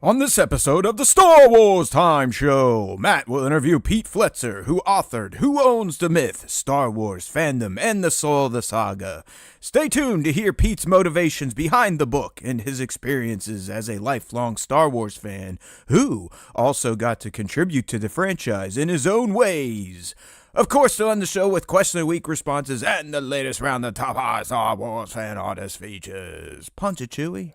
On this episode of the Star Wars Time Show, Matt will interview Pete Fletzer, who authored Who Owns the Myth, Star Wars Fandom, and the Soul of the Saga. Stay tuned to hear Pete's motivations behind the book and his experiences as a lifelong Star Wars fan, who also got to contribute to the franchise in his own ways. Of course, still on the show with Question of the Week responses and the latest round of top high Star Wars fan artist features. Punch it, Chewie.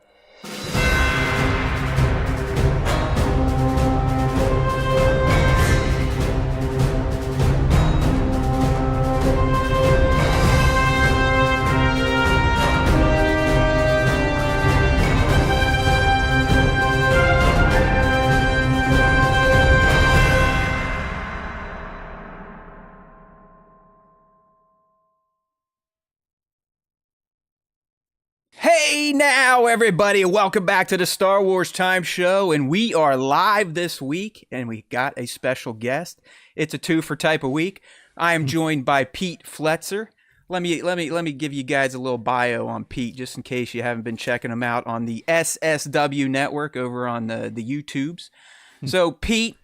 Hey now, everybody, welcome back to the Star Wars Time Show, and we are live this week, and we got a special guest. It's a two-for type of week. I am joined by Pete Fletzer. Let me give you guys a little bio on Pete, just in case you haven't been checking him out on the SSW network over on the YouTubes. So, Pete,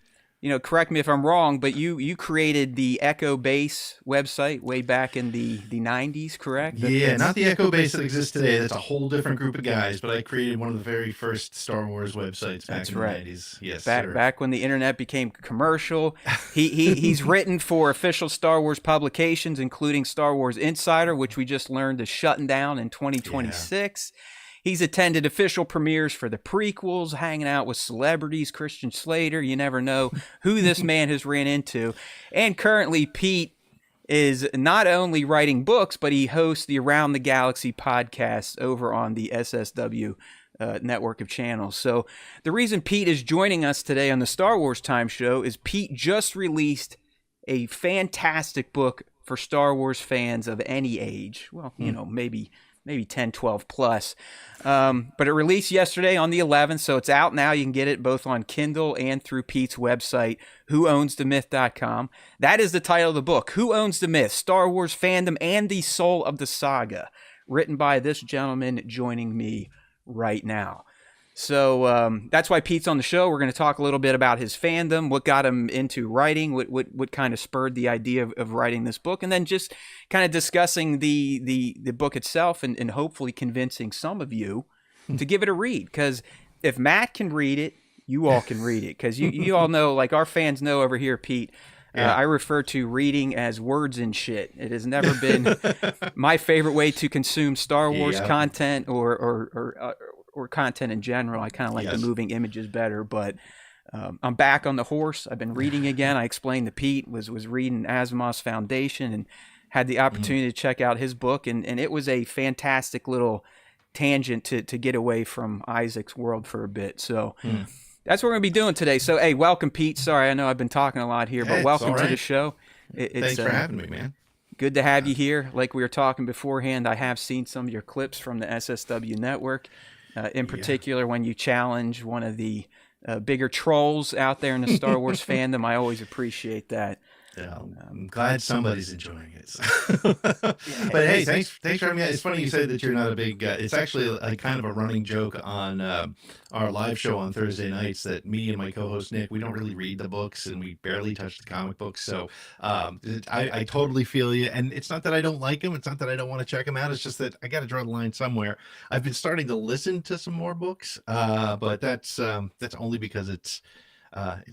correct me if I'm wrong, but you created the Echo Base website way back in the 90s, correct? Yeah, not the Echo Base that exists today. That's a whole different group of guys, but I created one of the very first Star Wars websites back in the 90s. Yes, back when the internet became commercial. He's written for official Star Wars publications, including Star Wars Insider, which we just learned is shutting down in 2026. Yeah. He's attended official premieres for the prequels, hanging out with celebrities, Christian Slater. You never know who this man has ran into. And currently, Pete is not only writing books, but he hosts the Around the Galaxy podcast over on the SSW network of channels. So the reason Pete is joining us today on the Star Wars Time Show is Pete just released a fantastic book for Star Wars fans of any age. Well, maybe 10, 12 plus. But it released yesterday on the 11th, so it's out now. You can get it both on Kindle and through Pete's website, whoownsthemyth.com. That is the title of the book, Who Owns the Myth, Star Wars Fandom, and the Soul of the Saga, written by this gentleman joining me right now. So that's why Pete's on the show. We're going to talk a little bit about his fandom, what got him into writing, what kind of spurred the idea of writing this book, and then just kind of discussing the book itself and hopefully convincing some of you to give it a read. Because if Matt can read it, you all can read it. Because you all know, like our fans know over here, Pete, I refer to reading as words and shit. It has never been my favorite way to consume Star Wars content or content in general. I kind of like the moving images better, but I'm back on the horse. I've been reading again. I explained to Pete, was reading Asimov's Foundation and had the opportunity to check out his book, and it was a fantastic little tangent to get away from Isaac's world for a bit. So that's what we're going to be doing today. So, hey, welcome, Pete. Sorry, I know I've been talking a lot here, but welcome to the show. Thanks for having me, man. Good to have you here. Like we were talking beforehand, I have seen some of your clips from the SSW network. In particular, when you challenge one of the bigger trolls out there in the Star Wars fandom, I always appreciate that. Yeah, I'm glad somebody's enjoying it. But hey, thanks for having me. It's funny you said that you're not a big. It's actually a kind of a running joke on our live show on Thursday nights that me and my co-host Nick, we don't really read the books and we barely touch the comic books. So I totally feel you. And it's not that I don't like them. It's not that I don't want to check them out. It's just that I got to draw the line somewhere. I've been starting to listen to some more books, but that's only because it's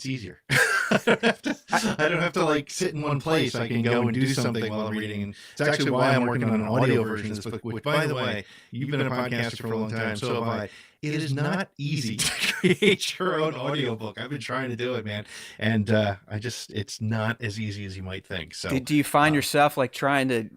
easier. I don't have to like sit in one place. I can go and do something while I'm reading. And it's actually why I'm working on an audio version of this book, which, by the way, you've been a podcaster for a long time, so have I. It is not easy to create your own audiobook. I've been trying to do it, man. And it's not as easy as you might think. So do you find yourself like trying to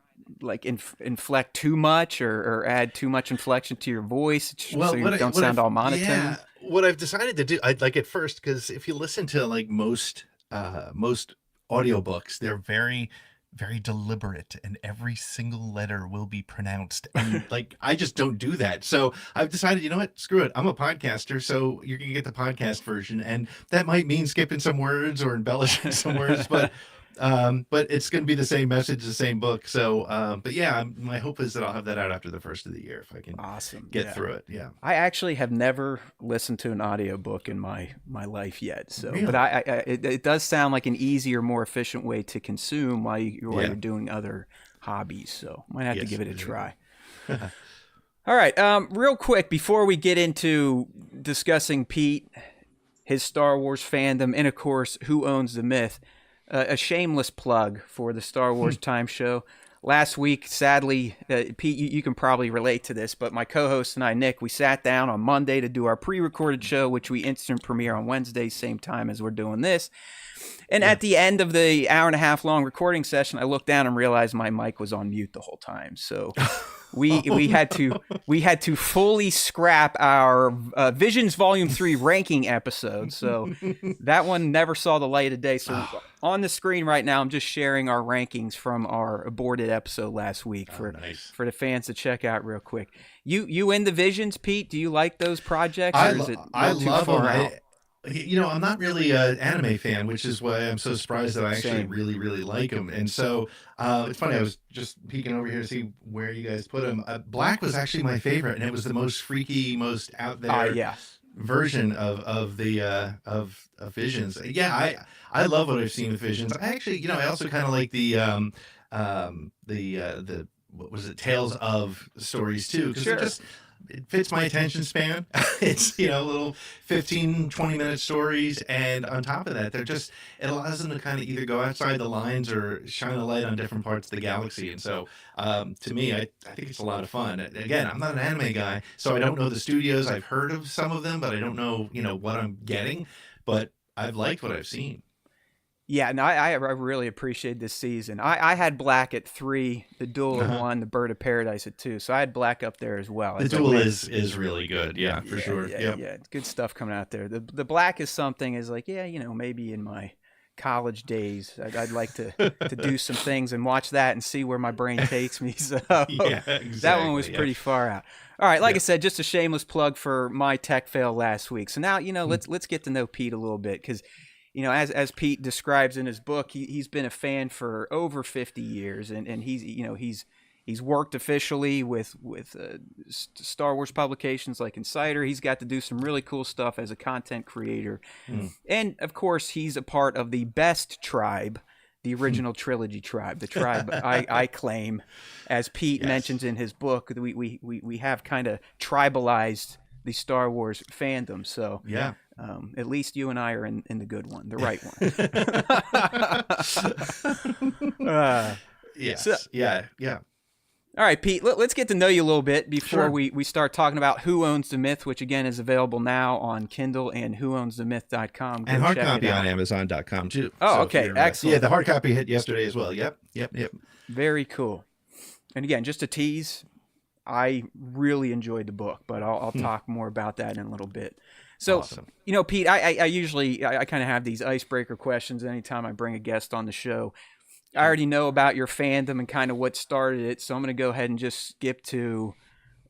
like inflect too much or add too much inflection to your voice so you don't sound all monotone? Yeah. What I've decided to do, I'd like at first, because if you listen to like most audiobooks, they're very, very deliberate and every single letter will be pronounced. And like, I just don't do that. So I've decided, you know what, screw it. I'm a podcaster. So you're going to get the podcast version. And that might mean skipping some words or embellishing some words, but But it's going to be the same message, the same book. So, but yeah, my hope is that I'll have that out after the first of the year if I can Awesome. get through it. Yeah. I actually have never listened to an audiobook in my life yet. So, Really? but it does sound like an easier, more efficient way to consume while you're doing other hobbies. So, might have to give it a try. All right. Real quick before we get into discussing Pete, his Star Wars fandom, and of course, who owns the myth. A shameless plug for the Star Wars Time Show. Last week, sadly, Pete, you can probably relate to this, but my co-host and I, Nick, we sat down on Monday to do our pre-recorded show, which we instant premiere on Wednesday, same time as we're doing this. And at the end of the hour and a half long recording session, I looked down and realized my mic was on mute the whole time. So we had to fully scrap our Visions Volume 3 ranking episode. So that one never saw the light of day. So on the screen right now, I'm just sharing our rankings from our aborted episode last week for the fans to check out real quick. You into Visions, Pete? Do you like those projects? I love them. I'm not really an anime fan, which is why I'm so surprised that I actually really, really like them. And so it's funny, I was just peeking over here to see where you guys put them. Black was actually my favorite, and it was the most freaky, most out there version of Visions. Yeah, I love what I've seen with Visions. I actually, I also kind of like the what was it, Tales of stories too, because it fits my attention span. It's, little 15, 20-minute stories. And on top of that, it allows them to kind of either go outside the lines or shine a light on different parts of the galaxy. And so to me, I think it's a lot of fun. Again, I'm not an anime guy, so I don't know the studios. I've heard of some of them, but I don't know, what I'm getting. But I've liked what I've seen. Yeah, no, I really appreciate this season. I had Black at 3, the Duel at 1, the Bird of Paradise at 2. So I had Black up there as well. The Duel is really good. Yeah, for sure. Yeah, it's good stuff coming out there. The Black is something is like, maybe in my college days, I'd like to do some things and watch that and see where my brain takes me. So exactly, that one was pretty far out. All right, like I said, just a shameless plug for my tech fail last week. So now, let's get to know Pete a little bit because as Pete describes in his book, he's been a fan for over 50 years, and he's worked officially with Star Wars publications like Insider. He's got to do some really cool stuff as a content creator, and of course, he's a part of the best tribe, the original trilogy tribe, the tribe I claim, as Pete mentions in his book. We have kind of tribalized the Star Wars fandom. So yeah. At least you and I are in the good one, the right one. Yes. So, yeah. All right, Pete, let's get to know you a little bit before we start talking about Who Owns the Myth, which, again, is available now on Kindle and whoownsthemyth.com. And hard copy on Amazon.com, too. Oh, so okay. Excellent. Yeah, the hard copy hit yesterday as well. Yep. Very cool. And, again, just a tease, I really enjoyed the book, but I'll talk more about that in a little bit. So, awesome. Pete, I usually kind of have these icebreaker questions anytime I bring a guest on the show. I already know about your fandom and kind of what started it, so I'm going to go ahead and just skip to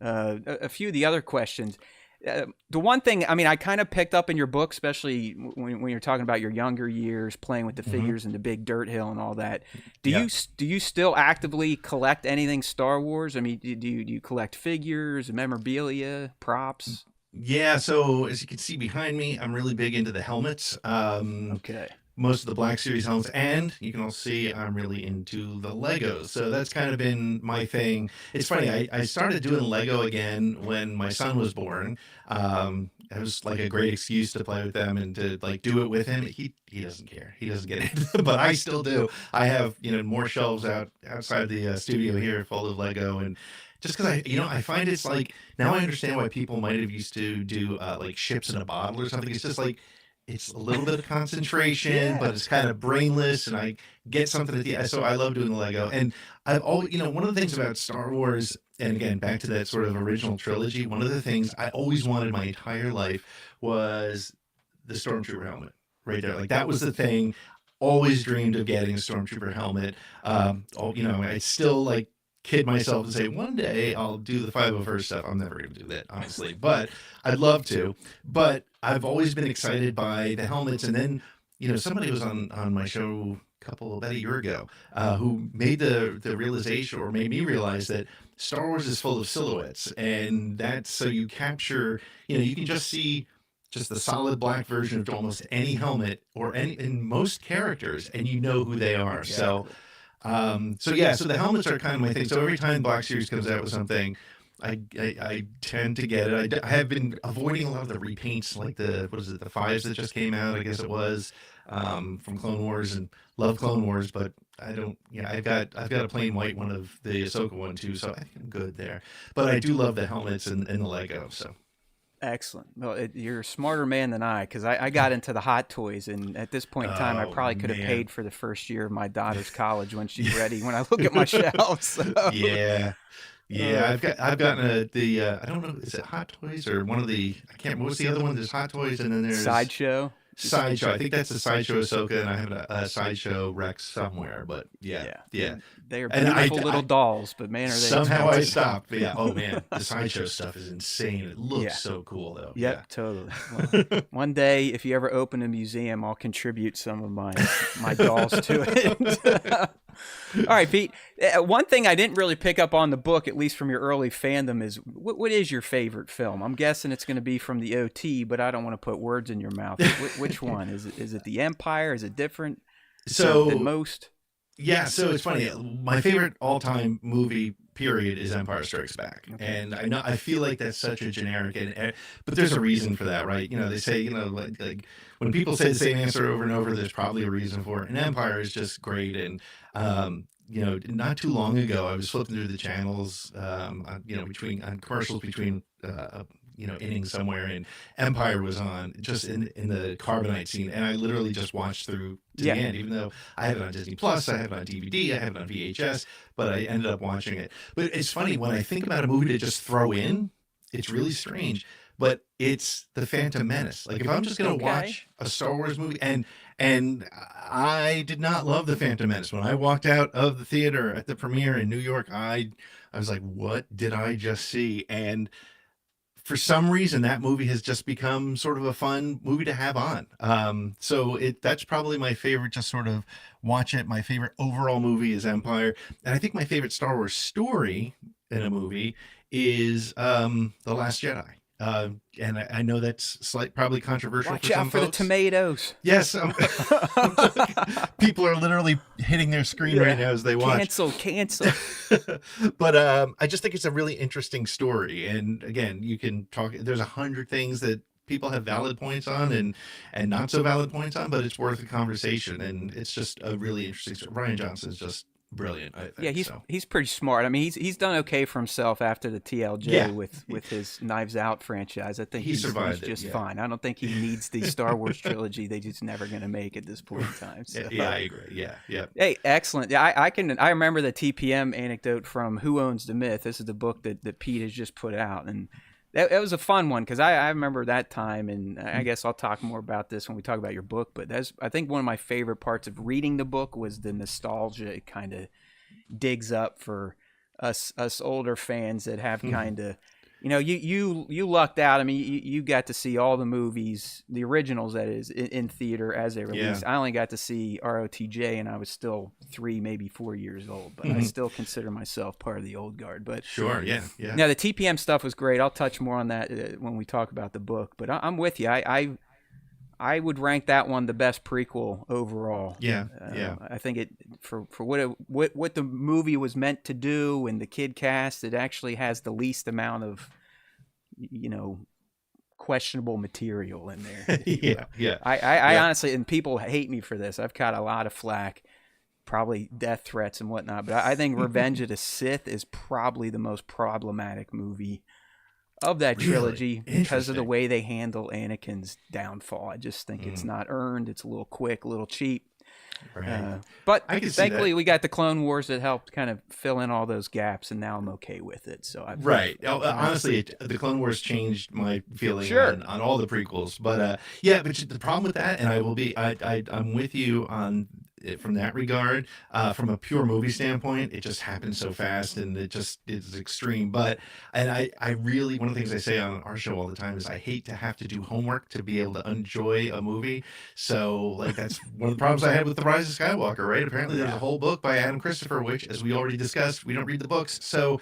a few of the other questions. The one thing, I kind of picked up in your book, especially when you're talking about your younger years, playing with the figures and the big dirt hill and all that. Do you still actively collect anything Star Wars? Do you collect figures, memorabilia, props? Yeah, so as you can see behind me, I'm really big into the helmets. Okay. Most of the Black Series helmets, and you can also see I'm really into the Legos. So that's kind of been my thing. It's funny, I started doing Lego again when my son was born. It was like a great excuse to play with them and to do it with him. He doesn't care. He doesn't get it, but I still do. I have more shelves outside the studio here full of Lego, and just because I find it's like, now I understand why people might have used to do ships in a bottle or something. It's just like, it's a little bit of concentration, but it's kind of brainless, and I get something at the end. So I love doing the Lego. And I've always, one of the things about Star Wars, and again, back to that sort of original trilogy, one of the things I always wanted my entire life was the Stormtrooper helmet right there. Like, that was the thing. Always dreamed of getting a Stormtrooper helmet. I still kid myself and say, one day I'll do the 501st stuff. I'm never going to do that, honestly, but I'd love to. But I've always been excited by the helmets. And then, somebody was on my show a about a year ago, who made the realization, or made me realize, that Star Wars is full of silhouettes, and that's so you capture, you can just see just the solid black version of almost any helmet or any in most characters, and you know who they are. So Exactly. so the helmets are kind of my thing. So every time Black Series comes out with something, I tend to get it. I have been avoiding a lot of the repaints, like the fives that just came out, I guess it was, from Clone Wars, and love Clone Wars, but I don't. Yeah, I've got a plain white one of the Ahsoka one too, so I think I'm good there. But I do love the helmets and the Lego. So Excellent. Well, you're a smarter man than I, because I got into the Hot Toys, and at this point in time, I oh probably could have man, paid for the first year of my daughter's college when she's ready. When I look at my shelves, so. yeah. Yeah, Uh, I've gotten I don't know, is it Hot Toys or one of the, I can't remember, what's the other one? There's Hot Toys, and then there's Sideshow. Sideshow. I think that's the Sideshow Ahsoka, and I have a Sideshow Rex somewhere. But yeah, Yeah, yeah. they are And beautiful little dolls, but man, are they somehow I expensive. stopped. But yeah, oh man, the Sideshow stuff is insane. It Yeah. looks so cool though. Yep, totally. Well, one day, if you ever open a museum, I'll contribute some of my dolls to it. All right, Pete. One thing I didn't really pick up on the book, at least from your early fandom, is what is your favorite film? I'm guessing it's going to be from the OT, but I don't want to put words in your mouth. Which one is it? Is it The Empire? Is it different than So most? yeah, so it's funny. My favorite all-time movie period is Empire Strikes Back, Okay. and I feel like that's such a generic, but there's a reason for that, right? They say, like when people say the same answer over and over, there's probably a reason for it. And Empire is just great, and not too long ago, I was flipping through the channels, between commercials between. Innings somewhere, and Empire was on just in the carbonite scene, and I literally just watched through to Yeah. the end, even though I have it on Disney Plus, I have it on DVD, I have it on VHS, but I ended up watching it. But it's funny, when I think about a movie to just throw in, it's really strange, but it's The Phantom Menace. Like, if I'm just gonna Okay. watch a Star Wars movie, and I did not love The Phantom Menace. When I walked out of the theater at the premiere in New York, I was like, what did I just see? And for some reason, that movie has just become sort of a fun movie to have on. So that's probably my favorite, just sort of watch it. My favorite overall movie is Empire. And I think my favorite Star Wars story in a movie is The Last Jedi. And I know that's probably controversial Watch for some out for the folks. tomatoes. Yes, people are literally hitting their screen right now as they watch. Cancel. But I just think it's a really interesting story, and again, you can talk. There's 100 things that people have valid points on, and not so valid points on, but it's worth a conversation, and it's just a really interesting story. Ryan Johnson is just brilliant, I think. Yeah, he's pretty smart. I mean, he's done okay for himself after the TLJ with his Knives Out franchise. I think He survived he's just it, yeah. fine. I don't think he needs the Star Wars trilogy. They just never going to make at this point in time. So. Yeah, I agree. Yeah. Hey, excellent. Yeah, I remember the TPM anecdote from Who Owns the Myth. This is the book that Pete has just put out, and that was a fun one, because I remember that time, and I guess I'll talk more about this when we talk about your book. But I think one of my favorite parts of reading the book was the nostalgia it kind of digs up for us older fans that have kind of, you lucked out. I mean, you got to see all the movies, the originals, that is, in theater as they released. I only got to see ROTJ, and I was still 3, maybe 4 years old, but I still consider myself part of the old guard. But Sure, yeah. now the TPM stuff was great. I'll touch more on that when we talk about the book. But I'm with you. I would rank that one the best prequel overall. Yeah. I think it for what the movie was meant to do, and the kid cast, it actually has the least amount of questionable material in there. Yeah. I honestly, and people hate me for this, I've got a lot of flack, probably death threats and whatnot, but I think Revenge of the Sith is probably the most problematic movie of that trilogy, because of the way they handle Anakin's downfall. I just think it's not earned. It's a little quick, a little cheap. Right. But I can see thankfully, that. we got the Clone Wars that helped kind of fill in all those gaps, and now I'm okay with it. So Honestly, the Clone Wars changed my feeling Sure. on all the prequels. But but the problem with that, and I'm with you on from that regard. From a pure movie standpoint, it just happened so fast, and it's extreme. But and I really, one of the things I say on our show all the time is I hate to have to do homework to be able to enjoy a movie. So like that's one of the problems I had with The Rise of Skywalker, right? Apparently there's a whole book by Adam Christopher, which, as we already discussed, we don't read the books. So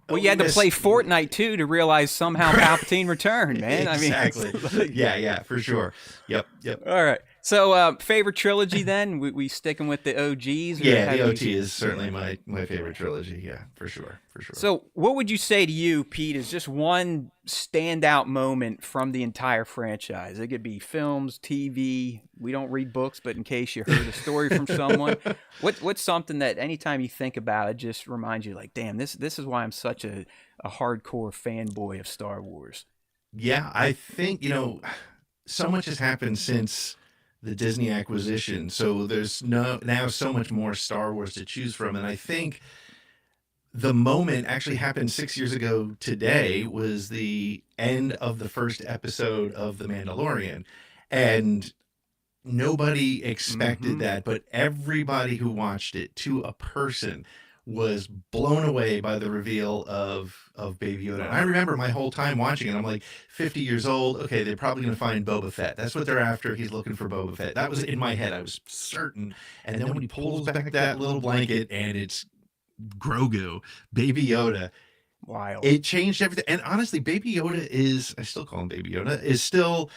well, you had to play Fortnite too to realize somehow Palpatine returned, man. Exactly. I mean, yeah, for sure. Yep. All right. So, favorite trilogy then? We sticking with the OGs? Or Yeah, the OT is certainly my favorite trilogy. Yeah, for sure. So, what would you say to you, Pete, is just one standout moment from the entire franchise? It could be films, TV. We don't read books, but in case you heard a story from someone, what's something that anytime you think about it just reminds you, like, damn, this is why I'm such a hardcore fanboy of Star Wars. Yeah, I think, so much has happened since the Disney acquisition. So there's now so much more Star Wars to choose from. And I think the moment actually happened 6 years ago today, was the end of the first episode of The Mandalorian. And nobody expected that, but everybody who watched it, to a person, was blown away by the reveal of Baby Yoda. And I remember my whole time watching it, I'm like, 50 years old. Okay, they're probably going to find Boba Fett. That's what they're after. He's looking for Boba Fett. That was in my head. I was certain. And then when he pulls back that little blanket and it's Grogu, Baby Yoda. Wild. It changed everything. And honestly, Baby Yoda is, I still call him Baby Yoda, is still,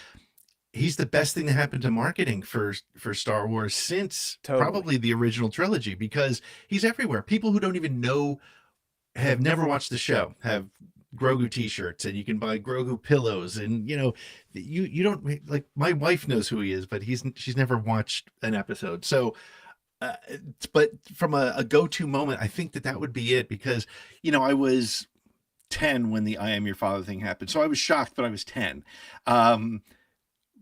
he's the best thing that happened to marketing for Star Wars since probably the original trilogy, because he's everywhere. People who don't even know, have never watched the show, have Grogu t-shirts, and you can buy Grogu pillows, and you don't, like, my wife knows who he is, but she's never watched an episode. So but from a go-to moment, I think that would be it, because I was 10 when the I Am Your Father thing happened, so I was shocked, but I was 10.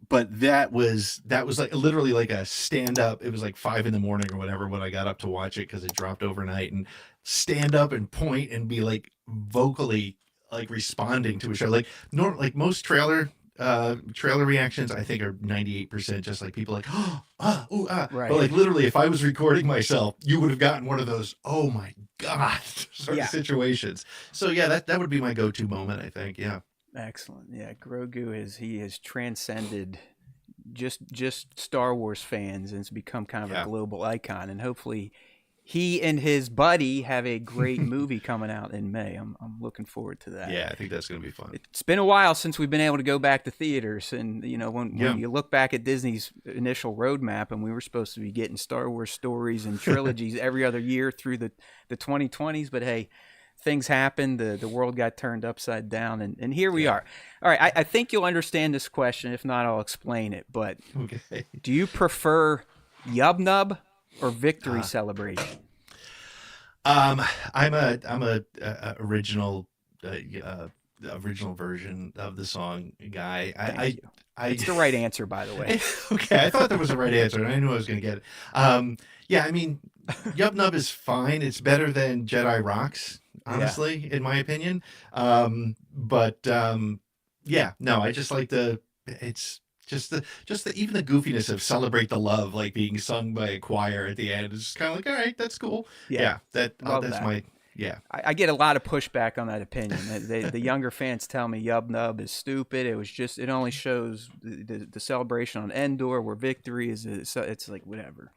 But that was like literally like a stand up. It was like 5 a.m. or whatever when I got up to watch it, because it dropped overnight, and stand up and point and be like vocally like responding to a show. Like most trailer reactions, I think, are 98% just like people like, right. But like literally, if I was recording myself, you would have gotten one of those, oh my God, sort of situations. So yeah, that would be my go-to moment, I think. Yeah. Excellent. Yeah, Grogu has transcended just Star Wars fans, and it's become kind of a global icon. And hopefully, he and his buddy have a great movie coming out in May. I'm looking forward to that. Yeah, I think that's going to be fun. It's been a while since we've been able to go back to theaters, and when you look back at Disney's initial roadmap, and we were supposed to be getting Star Wars stories and trilogies every other year through the 2020s, but hey, things happened. The world got turned upside down, and here we are. All right, I think you'll understand this question. If not, I'll explain it. But do you prefer Yub Nub or Victory Celebration? I'm a original version of the song guy. It's the right answer, by the way. Okay, I thought there was a right answer, and I knew I was going to get it. Yeah, I mean, Yub Nub is fine. It's better than Jedi Rocks, honestly, in my opinion. But no, I just like it's just the even the goofiness of Celebrate the Love, like being sung by a choir at the end. It's just kind of like, all right, that's cool. Yeah, that's my. Yeah, I get a lot of pushback on that opinion. The younger fans tell me Yub Nub is stupid. It only shows the celebration on Endor, where Victory is. It's like whatever.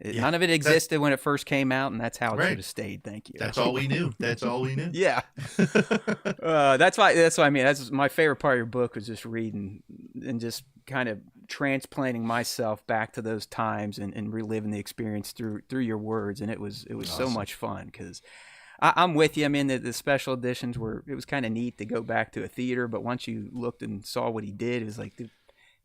None of it existed when it first came out, and that's how it should have stayed. Thank you. That's all we knew. Yeah. That's why I mean, that's my favorite part of your book, was just reading and just kind of transplanting myself back to those times and reliving the experience through your words. And it was awesome. So much fun, because I'm with you. I mean, the special editions it was kind of neat to go back to a theater, but once you looked and saw what he did, it was like, did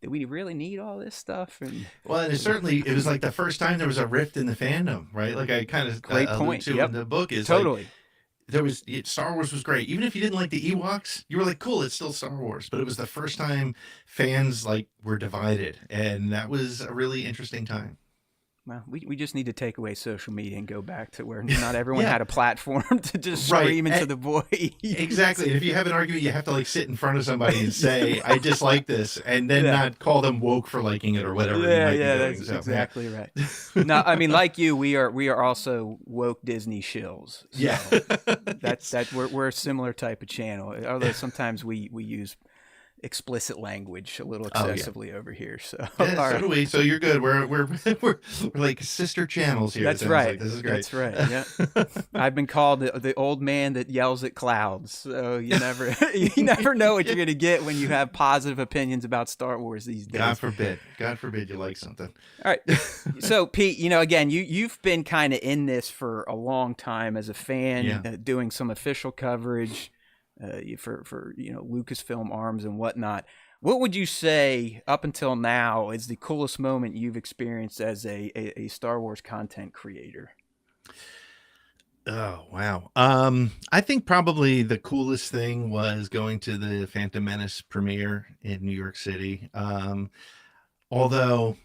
we really need all this stuff? And it was like the first time there was a rift in the fandom, right? Like I kind of great point in the book is totally. Like, Star Wars was great. Even if you didn't like the Ewoks, you were like, cool, it's still Star Wars. But it was the first time fans were divided, and that was a really interesting time. Well, we just need to take away social media and go back to where not everyone Yeah. had a platform to just Right. scream into And the void. exactly. And if you have an argument, you have to like sit in front of somebody and say, I dislike this, and then Yeah. not call them woke for liking it or whatever you Yeah, might be yeah, doing. that's So, exactly right. yeah. No, I mean, like you, we are also woke Disney shills. So Yeah. that Yes. that we're a similar type of channel. Although sometimes we use explicit language a little Oh, yeah. excessively over here. So Yeah, all so right. do we. So you're good. We're like sister channels here. It That's sounds right. like this is great. That's right. Yeah. I've been called the old man that yells at clouds. So you never you never know what you're gonna get when you have positive opinions about Star Wars these days. God forbid you like something. All right. So Pete, again, you've been kind of in this for a long time as a fan, Yeah. doing some official coverage for Lucasfilm Arms and whatnot. What would you say up until now is the coolest moment you've experienced as a Star Wars content creator? Oh, wow. I think probably the coolest thing was going to the Phantom Menace premiere in New York City. Although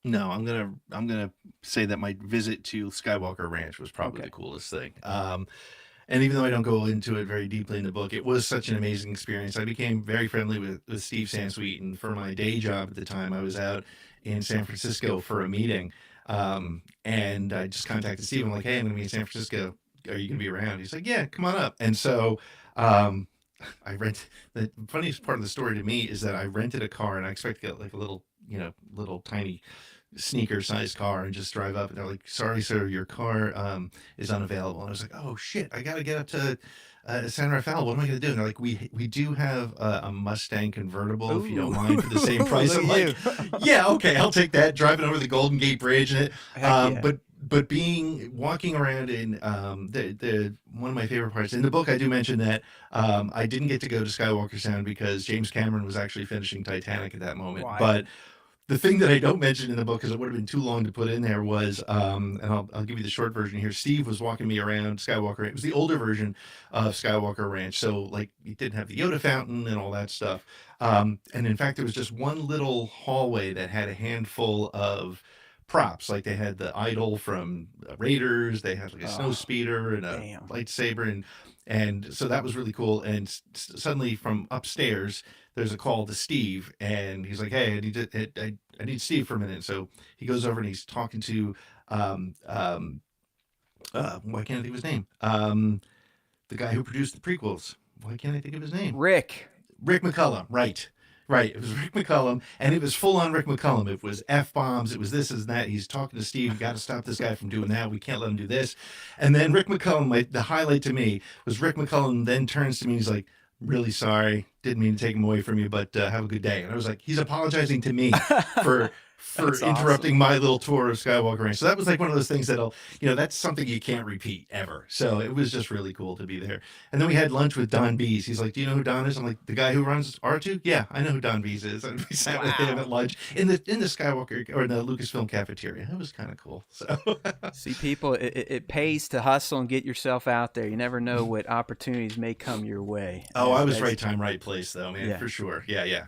no, I'm gonna say that my visit to Skywalker Ranch was probably Okay. the coolest thing. And even though I don't go into it very deeply in the book, it was such an amazing experience. I became very friendly with Steve Sansweet, and for my day job at the time, I was out in San Francisco for a meeting. And I just contacted Steve. I'm like, hey, I'm going to be in San Francisco. Are you going to be around? He's like, yeah, come on up. And so um, the funniest part of the story to me is that I rented a car, and I expect to get like a little tiny sneaker sized car and just drive up, and they're like, sorry sir, your car is unavailable. And I was like, oh shit, I gotta get up to San Rafael. What am I gonna do? And they're like, we do have a Mustang convertible if you don't mind for the same price. I'm like, yeah, okay, I'll take that. Driving over the Golden Gate Bridge and it Yeah. but walking around in the one of my favorite parts in the book, I do mention that I didn't get to go to Skywalker Sound because James Cameron was actually finishing Titanic at that moment. Why? But the thing that I don't mention in the book, because it would have been too long to put in there, was, and I'll give you the short version here. Steve was walking me around Skywalker. It was the older version of Skywalker Ranch. So, like, you didn't have the Yoda fountain and all that stuff. And in fact, there was just one little hallway that had a handful of props. Like, they had the idol from Raiders. They had, like, a snow speeder and a lightsaber. And so that was really cool. And suddenly from upstairs, there's a call to Steve, and he's like, hey, I need Steve for a minute. So he goes over and he's talking to why can't I think of his name? The guy who produced the prequels. Why can't I think of his name? Rick McCullum. Right. It was Rick McCullum, and it was full on Rick McCullum. It was F-bombs. It was this and that. He's talking to Steve. You got to stop this guy from doing that. We can't let him do this. And then Rick McCullum, the highlight to me was Rick McCullum then turns to me and he's like, really sorry. Didn't mean to take him away from you, but have a good day. And I was like, he's apologizing to me for interrupting my little tour of Skywalker Ranch. So that was like one of those things that's something you can't repeat ever. So it was just really cool to be there. And then we had lunch with Don Bees. He's like, do you know who Don is? I'm like, the guy who runs R2? Yeah, I know who Don Bees is. And we sat with him at lunch in the Skywalker or the Lucasfilm cafeteria. It was kind of cool. So See, people, it pays to hustle and get yourself out there. You never know what opportunities may come your way. Oh, I was right time, right place, though, man, Yeah. for sure. Yeah.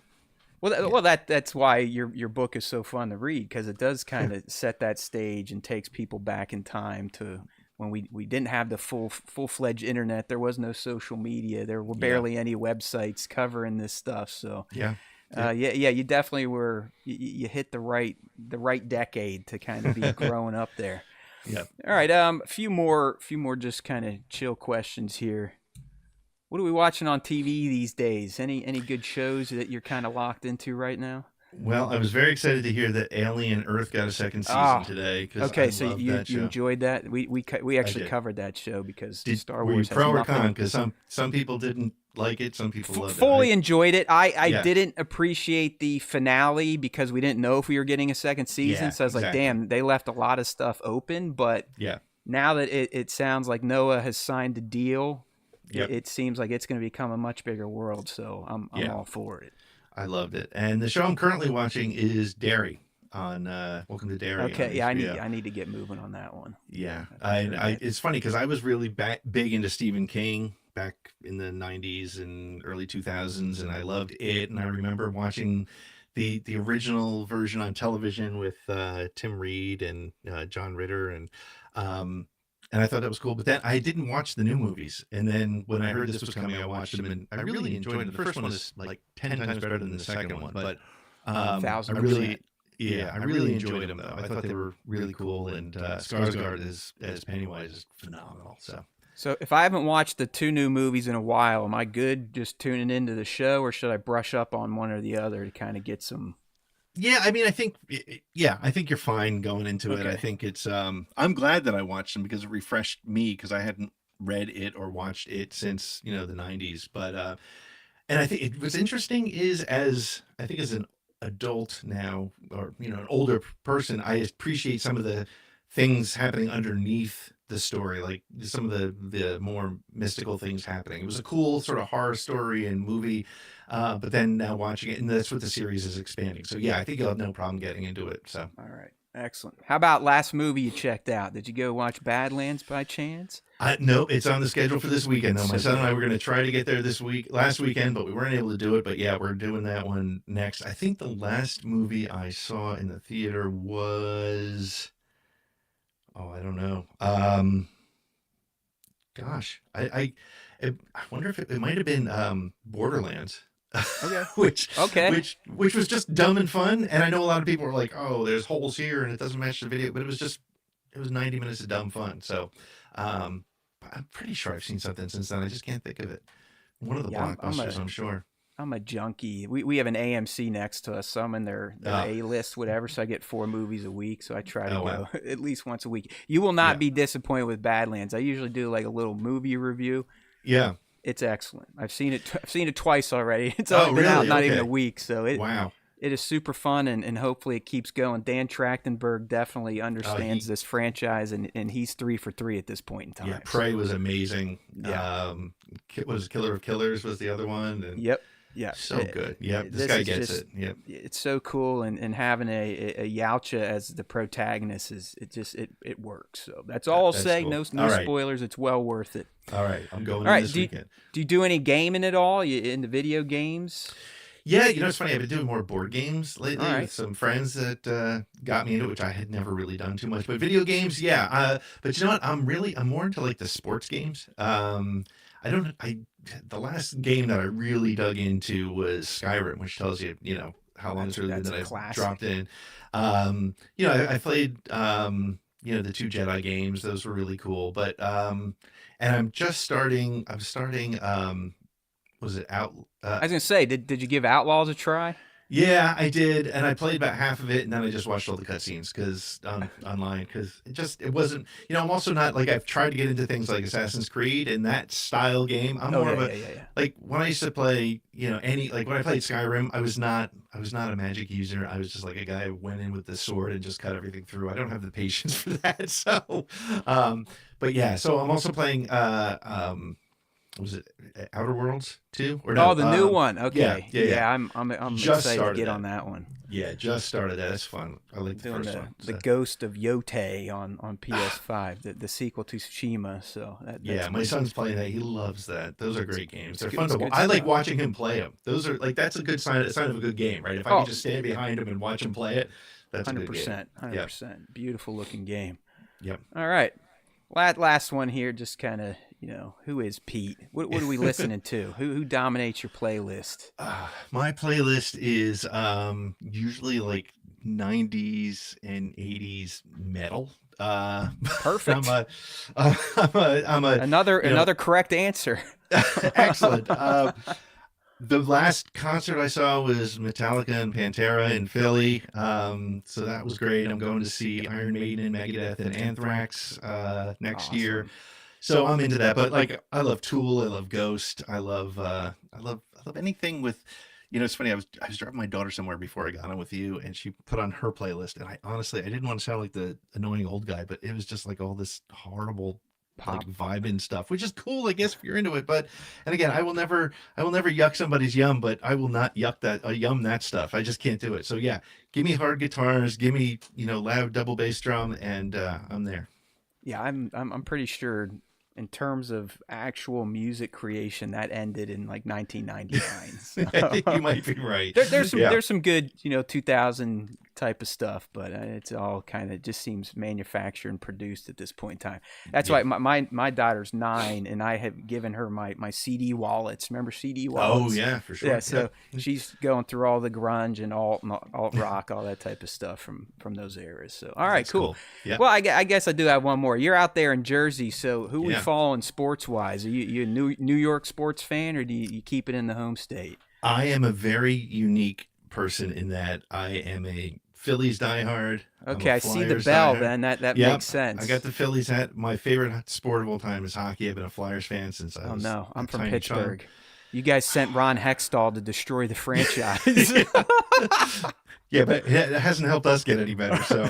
Well, that's why your book is so fun to read, because it does kind of set that stage and takes people back in time to when we didn't have the full-fledged internet. There was no social media. There were barely any websites covering this stuff. So you definitely were. You hit the right decade to kind of be growing up there. Yeah. All right. A few more just kind of chill questions here. What are we watching on TV these days? Any good shows that you're kind of locked into right now? Well, I was very excited to hear that Alien Earth got a second season today. Okay, so you that show. Enjoyed that? We actually covered that show because Star Wars. Were you has pro or nothing. con? Because some people didn't like it, some people loved it. Fully enjoyed it. I didn't appreciate the finale because we didn't know if we were getting a second season. So I was like, damn, they left a lot of stuff open. But now that it sounds like Noah has signed a deal. Yep. It seems like it's going to become a much bigger world, so I'm all for it. I loved it. And the show I'm currently watching is Derry on Welcome to Derry. Okay, I need to get moving on that one. Yeah, it's funny because I was really big into Stephen King back in the 90s and early 2000s, and I loved it. And I remember watching the original version on television with Tim Reed and John Ritter, um, and I thought that was cool. But then I didn't watch the new movies, and then when I heard this was coming, I watched them, and I really enjoyed them. The first one is like 10 times better than the second one, but I 1000%. really. Yeah, I really enjoyed them though. I thought they were really cool, and Skarsgård as Pennywise is phenomenal. So if I haven't watched the two new movies in a while, am I good just tuning into the show, or should I brush up on one or the other to kind of get some? Yeah, I mean, I think you're fine going into it. Okay. I think it's I'm glad that I watched them because it refreshed me because I hadn't read it or watched it since, the 90s. But and I think what's interesting is as an adult now, or an older person, I appreciate some of the things happening underneath the story, like some of the more mystical things happening. It was a cool sort of horror story and movie, but then now watching it, and that's what the series is expanding. So yeah, I think you'll have no problem getting into it. So All right. Excellent. How about last movie you checked out? Did you go watch Badlands by chance? no, it's on the schedule for this weekend though. My So son and I good. were going to try to get there last weekend, but we weren't able to do it. But yeah, we're doing that one next. I think the last movie I saw in the theater was, oh, I don't know. Gosh, I wonder if it might have been Borderlands, Okay. which Okay. which was just dumb and fun. And I know a lot of people were like, "Oh, there's holes here, and it doesn't match the video," but it was 90 minutes of dumb fun. So, um, I'm pretty sure I've seen something since then. I just can't think of it. One of the Yeah, I'm blockbusters, a I'm sure. I'm a junkie. We have an AMC next to us, so I'm in their Uh, A list, whatever. So I get 4 movies a week. So I try to oh go wow, at least once a week. You will not yeah, be disappointed with Badlands. I usually do like a little movie review. yeah. It's excellent. I've seen it. I've seen it twice already. It's Oh only been out really? not even a Okay. week, so Wow. it is super fun, and hopefully it keeps going. Dan Trachtenberg definitely understands He this franchise, and he's 3 for 3 at this point in Yeah, time. Prey So was amazing. yeah, Was Killer of Killers was the other one, and yep, yeah. so good. Yep, this This guy is gets just it. Yep, it's so cool, and having a Yautja as the protagonist is it works. So that's all I'll that's say. cool. No All right, spoilers. It's well worth it. all right. I'm going All in right. this weekend. Do you do any gaming at all? You into video games? Yeah, it's funny. I've been doing more board games All lately with right. some friends that got me into it, which I had never really done too much. But video games, yeah. But you know what? I'm more into like the sports games. I don't. I The last game that I really dug into was Skyrim, which tells you, how long it's really been That's that a I've dropped classic. in. I played the two Jedi games; those were really cool. But and I'm just starting. I'm starting. Was it out? I was gonna say, did you give Outlaws a try? Yeah, I did, and I played about half of it, and then I just watched all the cutscenes online because it wasn't. I'm also not like I've tried to get into things like Assassin's Creed and that style game. I'm Oh more yeah, of a yeah, yeah, yeah. like when I used to play, any like when I played Skyrim, I was not a magic user. I was just like a guy who went in with the sword and just cut everything through. I don't have the patience for that. So, but yeah, so I'm also playing was it Outer Worlds 2 or Oh, no? the new one. Yeah, Okay, yeah, yeah. yeah, I'm Just excited to started get that. on that one. Yeah, just started that. That's fun. I like the Doing first the one. the So Ghost of Yote on PS5, the sequel to Tsushima. So yeah, my son's playing that. He loves that. Those are great games. They're fun it's to watch. good I like stuff. watching him play them. Those are like that's a good sign of a good game, right? If I can Oh, just stand behind him and watch him play it, that's a hundred good game. percent, hundred Yep. percent. Beautiful looking game. Yep. All right, last one here. Just kind of who is Pete? What are we listening to? Who dominates your playlist? My playlist is usually like 90s and 80s metal. I'm Perfect. a, I'm a, you know, Another correct answer. excellent. The last concert I saw was Metallica and Pantera in Philly. So that was great. I'm going to see Iron Maiden and Megadeth and Anthrax next year. Awesome. So I'm into that. But like I love Tool, I love Ghost, I love anything with it's funny, I was driving my daughter somewhere before I got on with you, and she put on her playlist, and I honestly I didn't want to sound like the annoying old guy, but it was just like all this horrible Pop. like vibing stuff, which is cool, I guess, if you're into it. But and again, I will never yuck somebody's yum, but I will not yuck yum that stuff. I just can't do it. So yeah, give me hard guitars, give me loud double bass drum, and I'm there. Yeah, I'm pretty sure in terms of actual music creation, that ended in like 1999. So You might be right. there's some good 2000 type of stuff, but it's all kind of just seems manufactured and produced at this point in time. That's why my daughter's 9, and I have given her my CD wallets. Remember CD wallets? Oh yeah, for sure. Yeah, so she's going through all the grunge and alt rock, all that type of stuff from those eras. So all right, cool. Yeah. Well, I guess I do have one more. You're out there in Jersey, so who we following sports wise? Are you a New York sports fan, or do you keep it in the home state? I am a very unique person in that I am a Phillies diehard. Okay, I see the bell. Then that makes sense. I got the Phillies hat. My favorite sport of all time is hockey. I've been a Flyers fan since I was. Oh no, I'm from Pittsburgh. Child. You guys sent Ron Hextall to destroy the franchise. Yeah, but it hasn't helped us get any better. So,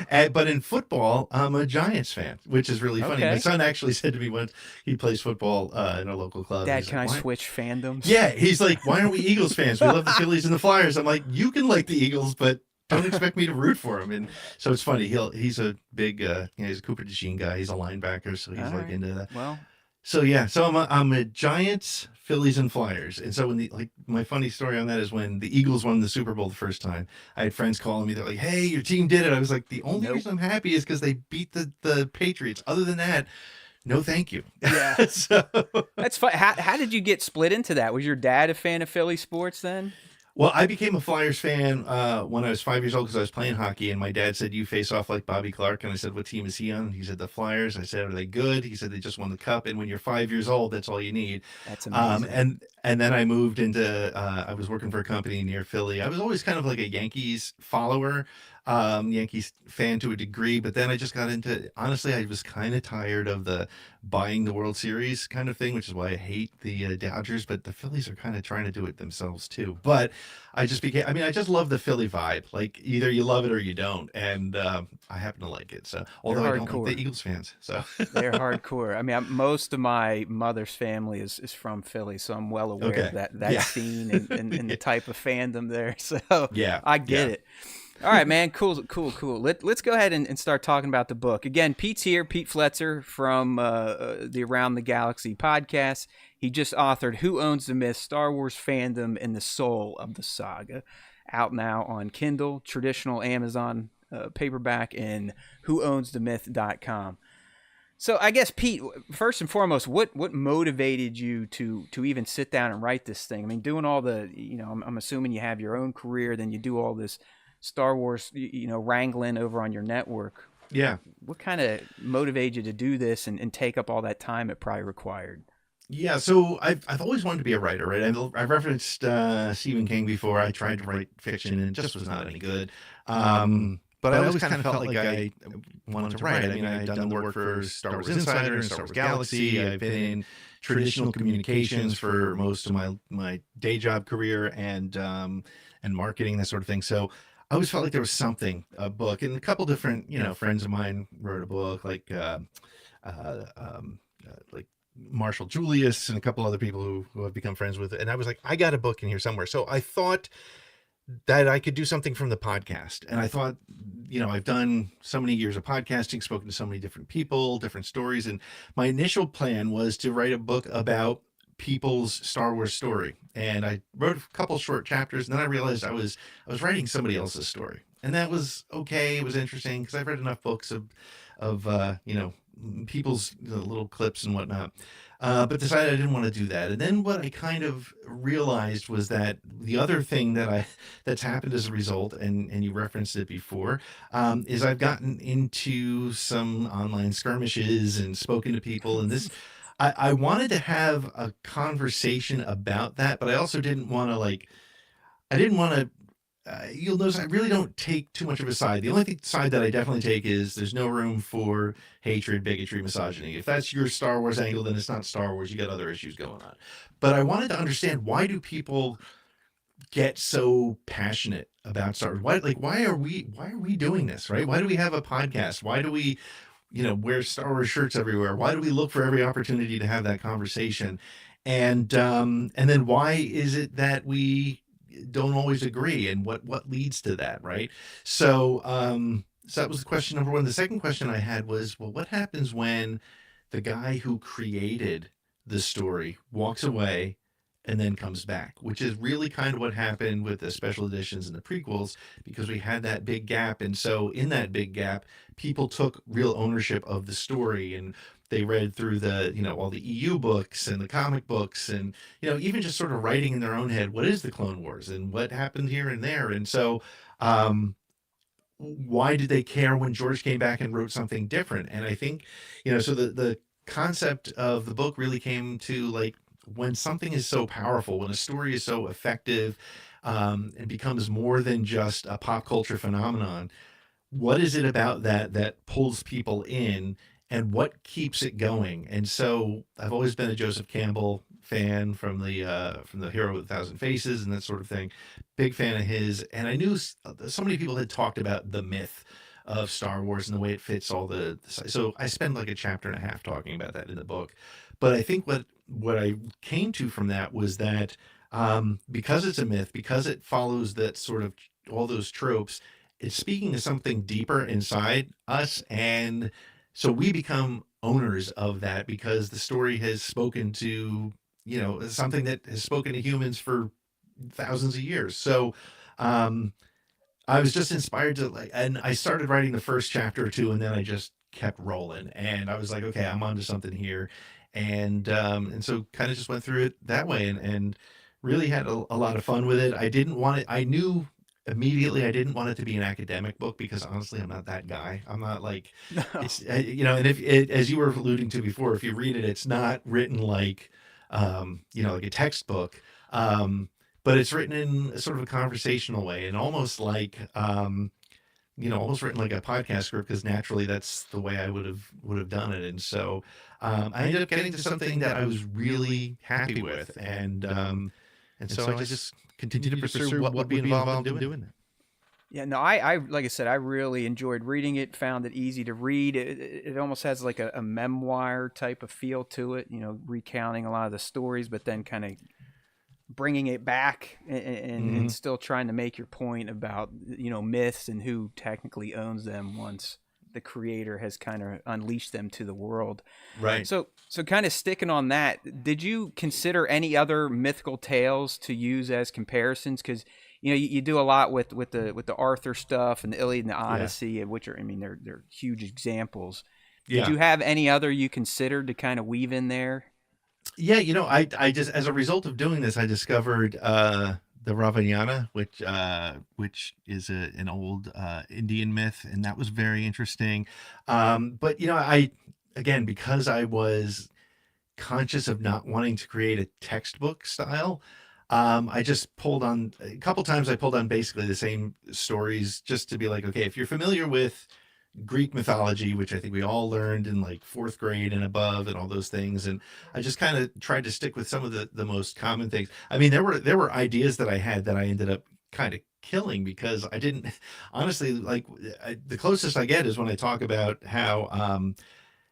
but in football, I'm a Giants fan, which is really funny. My son actually said to me once, he plays football in a local club. Dad, can I switch fandoms? Yeah, he's like, why aren't we Eagles fans? We love the Phillies and the Flyers. I'm like, you can like the Eagles, but don't expect me to root for him. And so it's funny. He's a big, he's a Cooper DeJean guy. He's a linebacker, so he's into that. Well. So yeah, so I'm a Giants, Phillies, and Flyers. And so when my funny story on that is when the Eagles won the Super Bowl the first time, I had friends calling me. They're like, "Hey, your team did it." I was like, "The only reason I'm happy is because they beat the Patriots. Other than that, no, thank you." Yeah, so that's fun. How did you get split into that? Was your dad a fan of Philly sports then? Well, I became a Flyers fan when I was 5 years old because I was playing hockey, and my dad said, "You face off like Bobby Clark." And I said, "What team is he on?" He said, "The Flyers." I said, "Are they good?" He said, "They just won the cup." And when you're 5 years old, that's all you need. That's amazing. And then I moved into I was working for a company near Philly. I was always kind of like a Yankees follower, Yankees fan to a degree, but then I just got into, honestly, I was kind of tired of the buying the World Series kind of thing, which is why I hate the Dodgers, but the Phillies are kind of trying to do it themselves too. But I just love the Philly vibe. Like either you love it or you don't. And I happen to like it. So although I don't like the Eagles fans. So they're hardcore. I mean, most of my mother's family is from Philly, so I'm well aware of that scene and the type of fandom there. So I get it. All right, man. Cool. Let's go ahead and start talking about the book. Again, Pete's here, Pete Fletzer from the Around the Galaxy podcast. He just authored Who Owns the Myth? Star Wars Fandom and the Soul of the Saga. Out now on Kindle, traditional Amazon paperback, and whoownsthemyth.com. So I guess, Pete, first and foremost, what motivated you to even sit down and write this thing? I mean, doing all the, I'm assuming you have your own career, then you do all this Star Wars, wrangling over on your network. Yeah. What kind of motivated you to do this and take up all that time it probably required? Yeah, so I've always wanted to be a writer, right? I've referenced Stephen King before. I tried to write fiction and it just was not any good. But I always kind of felt like I wanted to write. I mean, I've done the work for Star Wars Insider and Star Wars Galaxy. I've been in traditional communications for most of my day job career and marketing, that sort of thing. So I always felt like there was something, a book, and a couple different, friends of mine wrote a book like Marshall Julius and a couple other people who I've become friends with. And I was like, I got a book in here somewhere. So I thought that I could do something from the podcast. And I thought, I've done so many years of podcasting, spoken to so many different people, different stories. And my initial plan was to write a book about people's Star Wars story. And I wrote a couple short chapters, and then I realized I was writing somebody else's story. And that was okay. It was interesting because I've read enough books of people's little clips and whatnot. But decided I didn't want to do that. And then what I kind of realized was that the other thing that's happened as a result, and you referenced it before, is I've gotten into some online skirmishes and spoken to people. And this, I wanted to have a conversation about that, but I also didn't want to you'll notice I really don't take too much of a side. The only side that I definitely take is there's no room for hatred, bigotry, misogyny. If that's your Star Wars angle, then it's not Star Wars. You got other issues going on. But I wanted to understand, why do people get so passionate about Star Wars? Why are we doing this, right? Why do we have a podcast? Why do we, wear Star Wars shirts everywhere? Why do we look for every opportunity to have that conversation? And then why is it that we don't always agree, and what leads to that, right? So So that was question number one. The second question I had was, well, what happens when the guy who created the story walks away and then comes back, which is really kind of what happened with the special editions and the prequels, because we had that big gap. And so in that big gap, people took real ownership of the story, and they read through the, all the EU books and the comic books, and, even just sort of writing in their own head, what is the Clone Wars and what happened here and there. And so, why did they care when George came back and wrote something different? And I think, so the concept of the book really came to, like, when something is so powerful, when a story is so effective, and becomes more than just a pop culture phenomenon, what is it about that pulls people in, and what keeps it going? And so I've always been a Joseph Campbell fan from the Hero with a Thousand Faces and that sort of thing. Big fan of his, and I knew so many people had talked about the myth of Star Wars and the way it fits all so I spend like a chapter and a half talking about that in the book. But I think what I came to from that was that, because it's a myth, because it follows that sort of all those tropes, it's speaking to something deeper inside us. And so we become owners of that because the story has spoken to, something that has spoken to humans for thousands of years. So, um, I was just inspired to, like, and I started writing the first chapter or two, and then I just kept rolling, and I was like, okay, I'm onto something here. And so kind of just went through it that way, and really had a lot of fun with it. I didn't want it. I knew immediately I didn't want it to be an academic book, because honestly, I'm not that guy. I'm not like, No. it's, and if it, as you were alluding to before, if you read it, it's not written like, like a textbook. But it's written in a sort of a conversational way, and almost like, almost written like a podcast script, because naturally that's the way I would have done it. And so, I ended up getting to something that I was really happy with, and so I just continued to pursue what would be involved in doing that. Yeah, no, I like I said, I really enjoyed reading it. Found it easy to read. It almost has like a memoir type of feel to it. Recounting a lot of the stories, but then kind of bringing it back and still trying to make your point about myths and who technically owns them once the creator has kind of unleashed them to the world. Right. So kind of sticking on that, did you consider any other mythical tales to use as comparisons? Because you do a lot with the Arthur stuff and the Iliad and the Odyssey, which are, I mean, they're huge examples. Did you have any other you considered to kind of weave in there? Yeah, I just, as a result of doing this, I discovered the Ravanyana, which is an old Indian myth, and that was very interesting. But I, again, because I was conscious of not wanting to create a textbook style, I just pulled on a couple times. I pulled on basically the same stories, just to be like, okay, if you're familiar with Greek mythology, which I think we all learned in like fourth grade and above, and all those things. And I just kind of tried to stick with some of the most common things. I mean, there were ideas that I had that I ended up kind of killing, because I didn't honestly, like, the closest I get is when I talk about how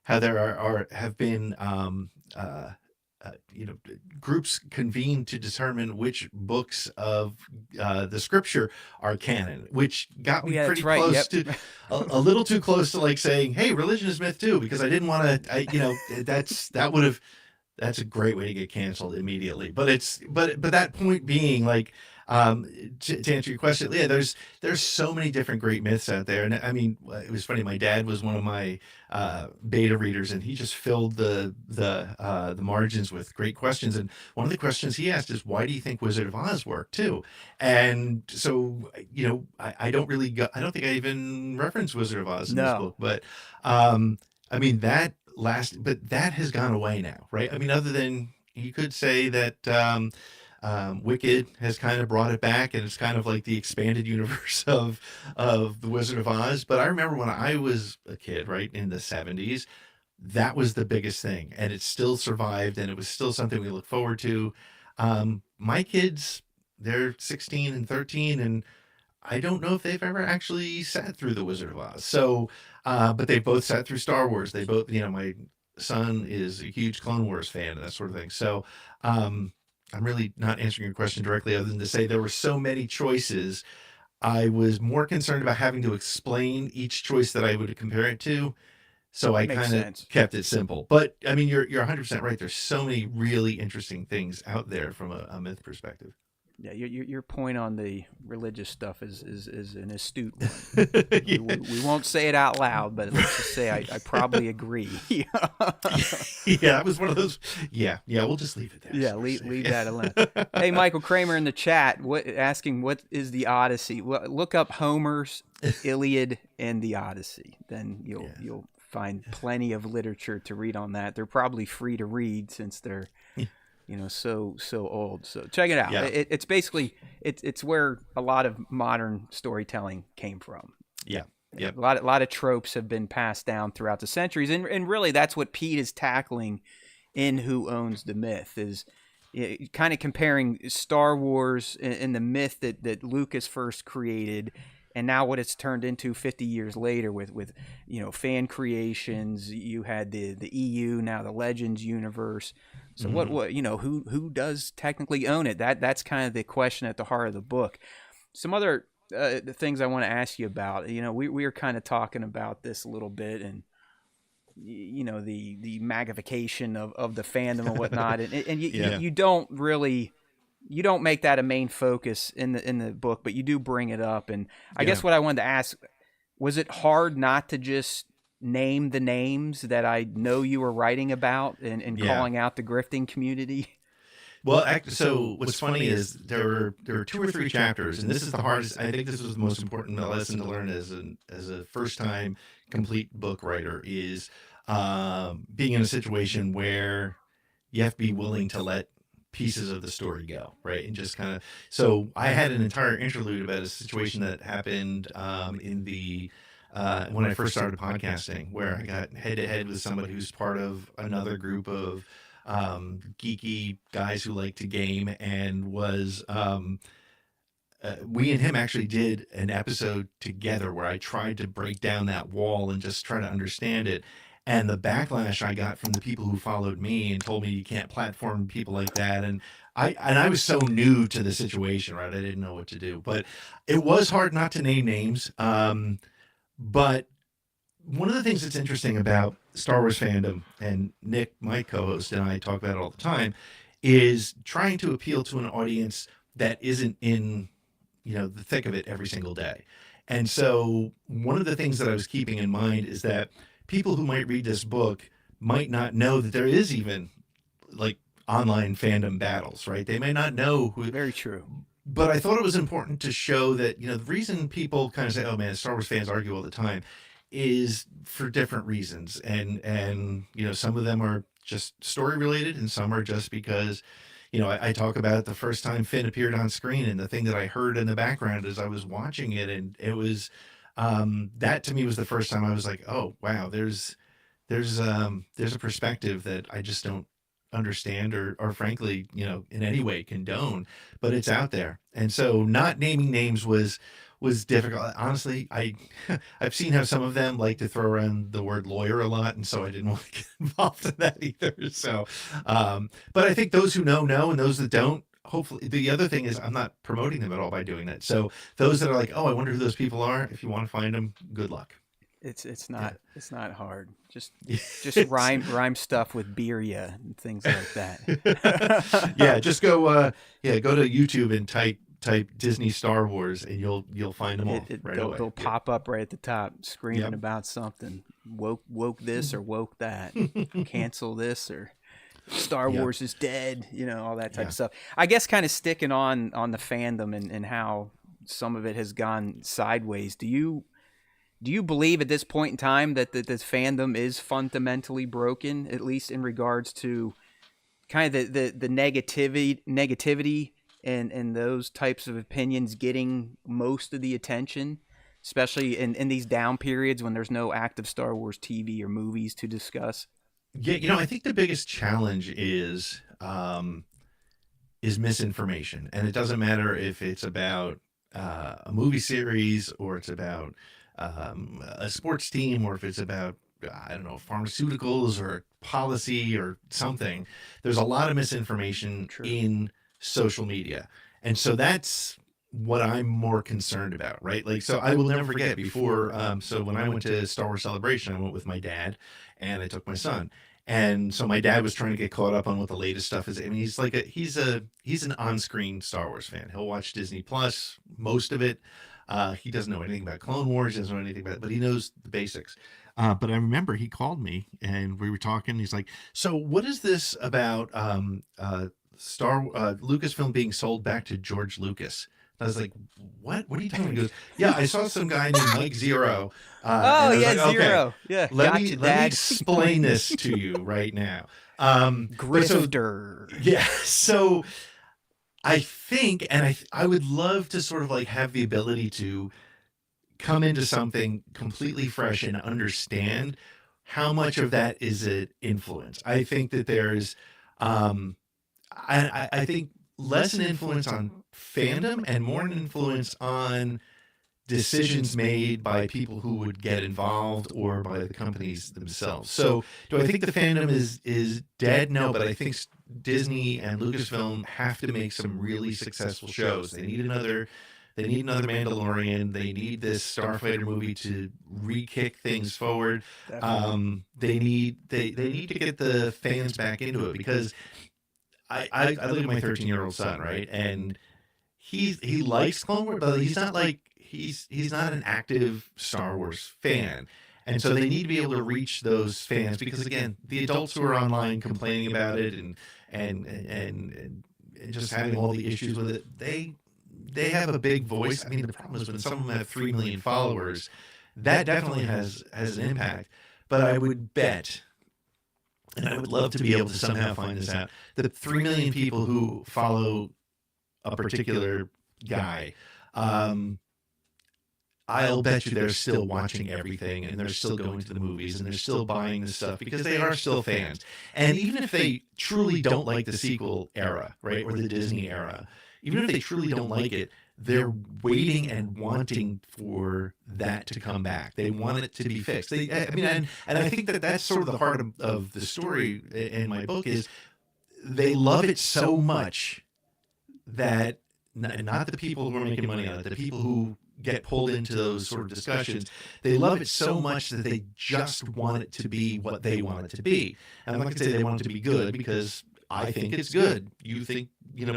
there have been, you know, groups convene to determine which books of the scripture are canon, which got Oh me yeah, pretty that's right. close Yep. to a little too close to, like, saying, "Hey, religion is myth too," because I didn't want to. That's a great way to get canceled immediately. But that point being, like, to answer your question, yeah, there's so many different great myths out there. And I mean, it was funny, my dad was one of my beta readers, and he just filled the margins with great questions. And one of the questions he asked is, why do you think Wizard of Oz worked too? And so, I don't really I don't think I even referenced Wizard of Oz in this No. book. But I mean, but that has gone away now, right? I mean, other than you could say that, Wicked has kind of brought it back, and it's kind of like the expanded universe of the Wizard of Oz. But I remember when I was a kid, right, in the 70s, that was the biggest thing, and it still survived, and it was still something we look forward to. My kids, they're 16 and 13, and I don't know if they've ever actually sat through the Wizard of Oz. So, but they both sat through Star Wars. They both, my son is a huge Clone Wars fan and that sort of thing. So, I'm really not answering your question directly, other than to say there were so many choices. I was more concerned about having to explain each choice that I would compare it to. So I Makes kind of sense. kept it simple. But I mean, you're 100% right. There's so many really interesting things out there from a myth perspective. Yeah, your point on the religious stuff is an astute one. Yeah. We won't say it out loud, but let's just say I probably agree. Yeah, that was one of those. Yeah, yeah. We'll just leave it there. Yeah, So we're safe. leave Yeah. that alone. Hey, Michael Kramer in the chat, asking what is the Odyssey? Well, look up Homer's Iliad and the Odyssey. Then Yeah. you'll find plenty of literature to read on that. They're probably free to read since they're so old. So check it out. Yeah. It's basically it's where a lot of modern storytelling came from. Yeah. Yep. A lot of tropes have been passed down throughout the centuries, and really that's what Pete is tackling in Who Owns the Myth, is kind of comparing Star Wars and the myth that Lucas first created, and now what it's turned into 50 years later with fan creations. You had the EU, now the Legends universe. So what who does technically own it? That's kind of the question at the heart of the book. Some other the things I want to ask you about. We were kind of talking about this a little bit, and the magnification of the fandom and whatnot, and you don't make that a main focus in the book, but you do bring it up. And I guess what I wanted to ask, was it hard not to just name the names that I know you were writing about and calling out the grifting community? Well, so what's funny is there were 2 or 3 chapters, and this is the hardest. I think this was the most important lesson to learn as a first time complete book writer, is being in a situation where you have to be willing to let pieces of the story go, right? And just kind of. So I had an entire interlude about a situation that happened in the. When I first started podcasting, where I got head to head with somebody who's part of another group of geeky guys who like to game, and was we and him actually did an episode together where I tried to break down that wall and just try to understand it. And the backlash I got from the people who followed me and told me you can't platform people like that, and I was so new to the situation, right? I didn't know what to do, but it was hard not to name names. But one of the things that's interesting about Star Wars fandom, and Nick, my co-host, and I talk about it all the time, is trying to appeal to an audience that isn't in, the thick of it every single day. And so one of the things that I was keeping in mind is that people who might read this book might not know that there is even like online fandom battles, right? They may not know who. Very true. But I thought it was important to show that, the reason people kind of say, oh man, Star Wars fans argue all the time, is for different reasons. And some of them are just story related, and some are just because, I talk about it the first time Finn appeared on screen, and the thing that I heard in the background as I was watching it, and it was, that to me was the first time I was like, oh wow, there's a perspective that I just don't understand or frankly, in any way condone, but it's out there. And so not naming names was difficult. Honestly, I've seen how some of them like to throw around the word lawyer a lot, and so I didn't want to get involved in that either. So but I think those who know, and those that don't, hopefully. The other thing is I'm not promoting them at all by doing that. So those that are like, oh, I wonder who those people are, if you want to find them, good luck. It's not hard. Just rhyme stuff with Birya and things like that. Yeah, just go go to YouTube and type Disney Star Wars, and you'll find them all right away. They'll pop up right at the top, screaming about something. Woke this or woke that. Cancel this or Star Wars is dead. All that type of stuff. I guess kind of sticking on the fandom and how some of it has gone sideways. Do you believe at this point in time that this fandom is fundamentally broken, at least in regards to kind of the negativity and those types of opinions getting most of the attention, especially in these down periods when there's no active Star Wars TV or movies to discuss? Yeah, I think the biggest challenge is misinformation, and it doesn't matter if it's about a movie series, or it's about a sports team, or if it's about, I don't know, pharmaceuticals or policy or something. There's a lot of misinformation in social media. And so that's what I'm more concerned about, right? Like, so I will never forget before. So when I went to Star Wars Celebration, I went with my dad, and I took my son. And so my dad was trying to get caught up on what the latest stuff is. I mean, he's an on-screen Star Wars fan. He'll watch Disney Plus, most of it. He doesn't know anything about Clone Wars, he doesn't know anything about it, but he knows the basics. But I remember he called me and we were talking. He's like, "So what is this about Lucasfilm being sold back to George Lucas?" I was like, "What? What are you talking about?" He goes, "Yeah, I saw some guy named Mike Zero." Oh And I was yeah, like, "Okay, Zero. Yeah, let gotcha, me Dad. explain this to you right now." But so Grifter. yeah, so I think, and I would love to sort of like have the ability to come into something completely fresh and understand how much of that is it influence. I think that there's, um, I think less an influence on fandom and more an influence on decisions made by people who would get involved or by the companies themselves. So, do I think the fandom is dead? No, but I think Disney and Lucasfilm have to make some really successful shows. They need another Mandalorian. They need this Starfighter movie to re-kick things forward. They need to get the fans back into it, because I look at my 13-year-old son, right, and he likes Clone Wars, but he's not like he's not an active Star Wars fan. And so they need to be able to reach those fans, because again, the adults who are online complaining about it and just having all the issues with it, they have a big voice. I mean, the problem is when some of them have 3 million followers, that definitely has an impact. But I would bet, and I would love to be able to somehow find this out, the 3 million people who follow a particular guy, I'll bet you they're still watching everything, and they're still going to the movies, and they're still buying the stuff, because they are still fans. And even if they truly don't like the sequel era, right, or the Disney era, even if they truly don't like it, they're waiting and wanting for that to come back. They want it to be fixed. I mean, and I think that that's sort of the heart of the story in my book, is they love it so much that not the people who are making money on it, the people who get pulled into those sort of discussions, they love it so much that they just want it to be what they want it to be. And I'm not going to say they want it to be good, because I think it's good. You think,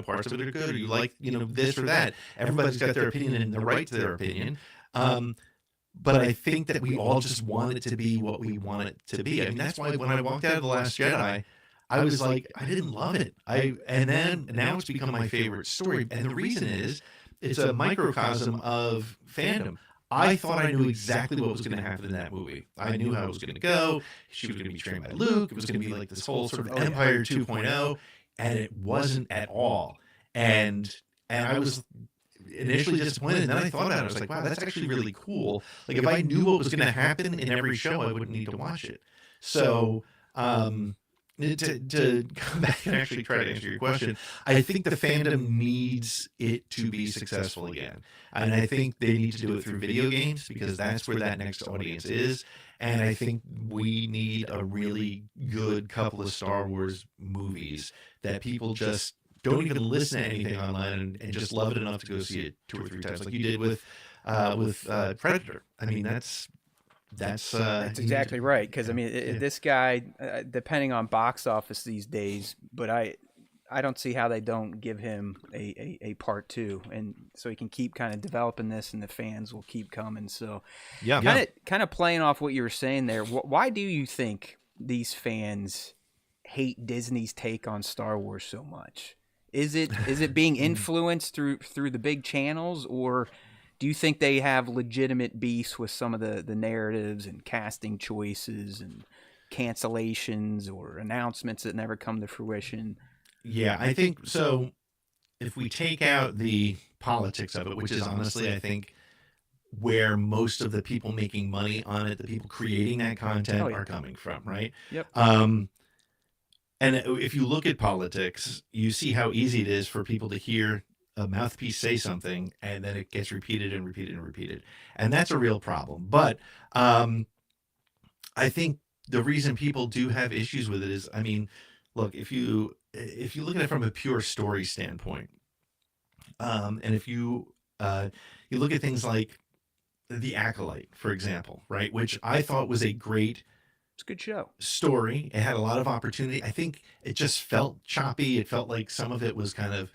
parts of it are good, or you like, this or that. Everybody's got their opinion, and the right to their opinion. But I think that we all just want it to be what we want it to be. I mean, that's why when I walked out of The Last Jedi, I was like, I didn't love it. And then now it's become my favorite story. And the reason is, it's a microcosm of fandom. I thought I knew exactly what was going to happen in that movie. I knew how it was going to go. She was going to be trained by Luke. It was going to be like this whole sort of Empire 2.0, and it wasn't at all. And I was initially disappointed, and then I thought about it. I was like, wow, that's actually really cool. Like, if I knew what was going to happen in every show, I wouldn't need to watch it. So, to come back and actually try to answer your question, I think the fandom needs it to be successful again. And I think they need to do it through video games, because that's where that next audience is. And I think we need a really good couple of Star Wars movies that people just don't even listen to anything online, and just love it enough to go see it 2 or 3 times, like you did with Predator. I mean, that's exactly right. Because I mean, this guy, depending on box office these days, but I don't see how they don't give him a part 2, and so he can keep kind of developing this, and the fans will keep coming. So kind of playing off what you were saying there. Why do you think these fans hate Disney's take on Star Wars so much? Is it being influenced through the big channels, or do you think they have legitimate beefs with some of the narratives and casting choices and cancellations or announcements that never come to fruition? Yeah, I think so. If we take out the politics of it, which is honestly, I think, where most of the people making money on it, the people creating that content, are coming from, right? Yep. And if you look at politics, you see how easy it is for people to hear a mouthpiece say something, and then it gets repeated and repeated and repeated. And that's a real problem. But I think the reason people do have issues with it is, I mean, look, if you look at it from a pure story standpoint, and if you Uh, you look at things like The Acolyte, for example, right? Which I thought was a great It's a good show. story. It had a lot of opportunity. I think it just felt choppy. It felt like some of it was kind of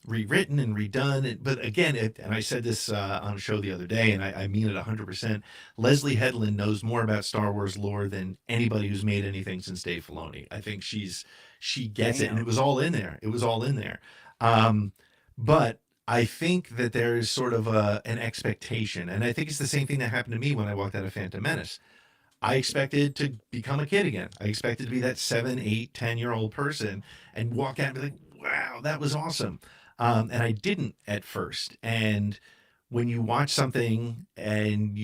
rewritten and redone. But again, and I said this on a show the other day, and I mean it 100%. Leslie Headland knows more about Star Wars lore than anybody who's made anything since Dave Filoni. I think she gets it, and it Damn. was all in there. It was all in there. Um, but I think that there is sort of an expectation, and I think it's the same thing that happened to me when I walked out of Phantom Menace. I expected to become a kid again. I expected to be that 7, 8, 10 year old person and walk out and be like, wow, that was awesome. And I didn't at first. And when you watch something and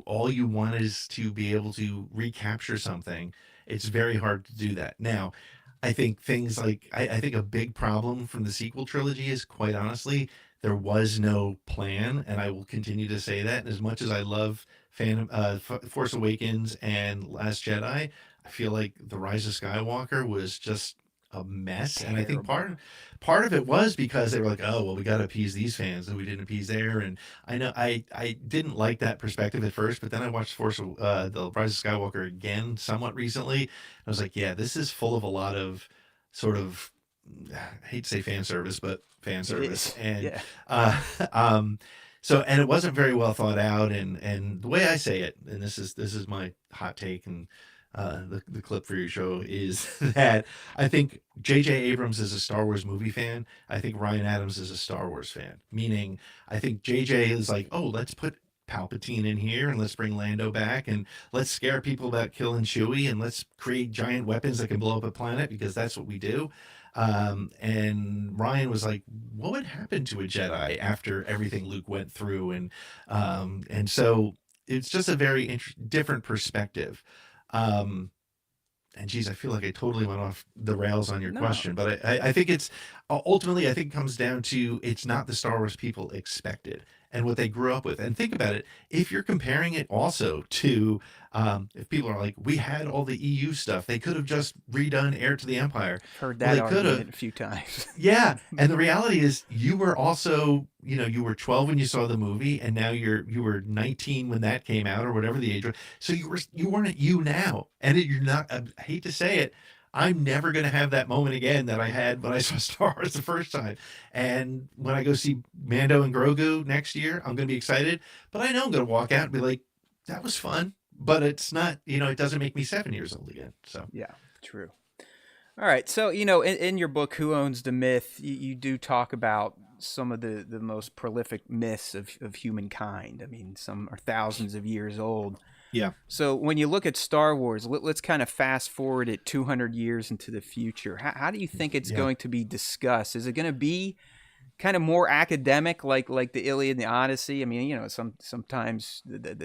all you want is to be able to recapture something, it's very hard to do that. Now, I think things like, I think a big problem from the sequel trilogy is, quite honestly, there was no plan. And I will continue to say that. And as much as I love Force Awakens and Last Jedi, I feel like The Rise of Skywalker was just a mess. And I think Terrible. part of it was because they were like, oh well, we got to appease these fans and we didn't appease there. And I know I didn't like that perspective at first, but then I watched The Rise of Skywalker again somewhat recently. I was like, yeah, this is full of a lot of sort of, I hate to say fan service, but fan It service. is. And Yeah. uh so, and it wasn't very well thought out. And the way I say it, and this is my hot take, and the clip for your show is that I think J.J. Abrams is a Star Wars movie fan. I think Ryan Adams is a Star Wars fan. Meaning, I think J.J. is like, oh, let's put Palpatine in here and let's bring Lando back and let's scare people about killing Chewie and let's create giant weapons that can blow up a planet because that's what we do. And Ryan was like, what would happen to a Jedi after everything Luke went through? And so it's just a very different perspective. Um, and geez, I feel like I totally went off the rails on your No. question, but I think it's ultimately, I think it comes down to it's not the Star Wars people expected and what they grew up with. And think about it. If you're comparing it also to, if people are like, we had all the EU stuff, they could have just redone Heir to the Empire. I've heard Well, that they could have. argument a few times. Yeah, and the reality is you were also, you were 12 when you saw the movie and now you were 19 when that came out or whatever the age was. So you weren't you now. And you're not, I hate to say it, I'm never going to have that moment again that I had when I saw Star Wars the first time. And when I go see Mando and Grogu next year, I'm going to be excited, but I know I'm going to walk out and be like, that was fun, but it's not, it doesn't make me 7 years old again. So, Yeah, true. All right. So, in your book, Who Owns the Myth, you do talk about some of the most prolific myths of humankind. I mean, some are thousands of years old. yeah. So, when you look at Star Wars, let's kind of fast forward it 200 years into the future. How do you think it's Yeah. going to be discussed? Is it going to be kind of more academic, like the Iliad and the Odyssey? I mean, sometimes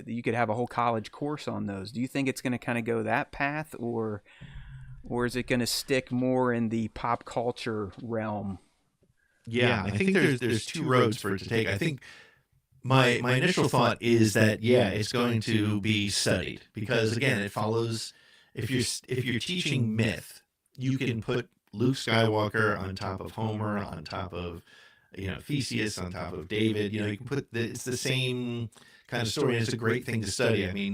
you could have a whole college course on those. Do you think it's going to kind of go that path, or is it going to stick more in the pop culture realm? Yeah, I think there's two roads for it to take. I think my initial thought is that yeah, it's going to be studied because again, it follows if you're teaching myth, you can put Luke Skywalker on top of Homer, on top of Theseus, on top of David. You can it's the same kind of story, and it's a great thing to study. I mean,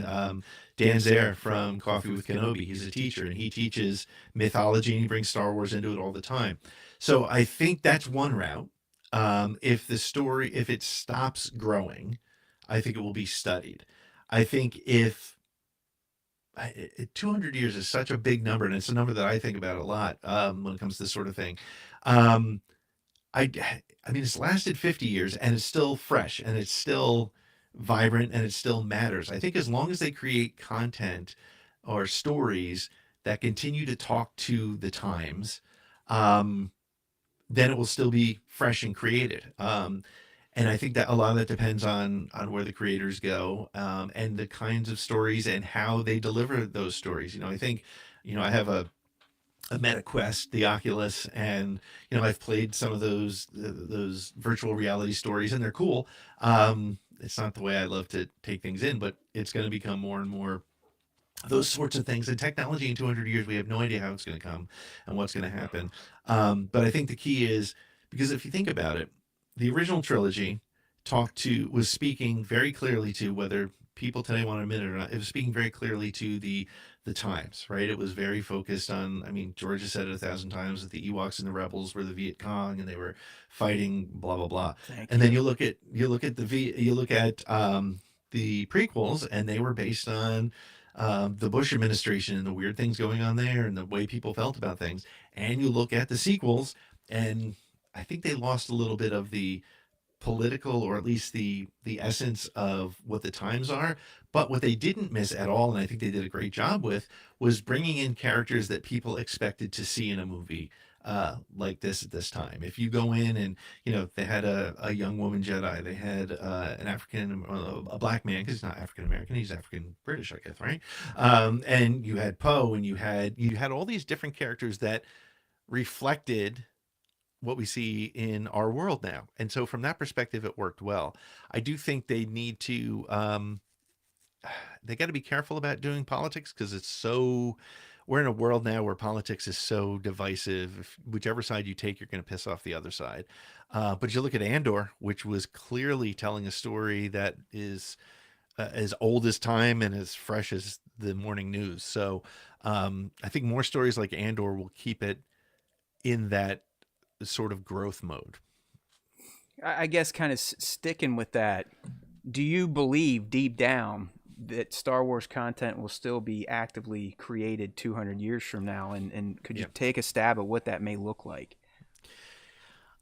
Dan Zare from Coffee with Kenobi, he's a teacher, and he teaches mythology, and he brings Star Wars into it all the time. So I think that's one route. If it stops growing, I think it will be studied. I think if 200 years is such a big number, and it's a number that I think about a lot when it comes to this sort of thing. Um, I, I mean, it's lasted 50 years, and it's still fresh, and it's still vibrant, and it still matters. I think as long as they create content or stories that continue to talk to the times, um, then it will still be fresh and created. And I think that a lot of that depends on where the creators go, and the kinds of stories and how they deliver those stories. I think, I have a Meta Quest, the Oculus, and I've played some of those virtual reality stories, and they're cool. It's not the way I love to take things in, but it's going to become more and more those sorts of things. And technology in 200 years, we have no idea how it's going to come and what's going to happen. But I think the key is because if you think about it, the original trilogy was speaking very clearly to, whether people today want to admit it or not, it was speaking very clearly to the times, right? It was very focused on, I mean, George has said it 1,000 times, that the Ewoks and the rebels were the Viet Cong and they were fighting blah blah blah. Thank And then you. you look at the prequels, and they were based on the Bush administration and the weird things going on there and the way people felt about things. And you look at the sequels, and I think they lost a little bit of the political, or at least the essence of what the times are. But what they didn't miss at all, and I think they did a great job with, was bringing in characters that people expected to see in a movie like this at this time. If you go in and, they had a young woman Jedi, they had a black man, because he's not African American, he's African British, I guess, right? And you had Poe, and you had all these different characters that reflected what we see in our world now. And so from that perspective, it worked well. I do think they need to, they got to be careful about doing politics, because we're in a world now where politics is so divisive. Whichever side you take, you're going to piss off the other side. But you look at Andor, which was clearly telling a story that is as old as time and as fresh as the morning news. So I think more stories like Andor will keep it in that sort of growth mode. I guess kind of sticking with that, do you believe deep down that Star Wars content will still be actively created 200 years from now? And could you take a stab at what that may look like?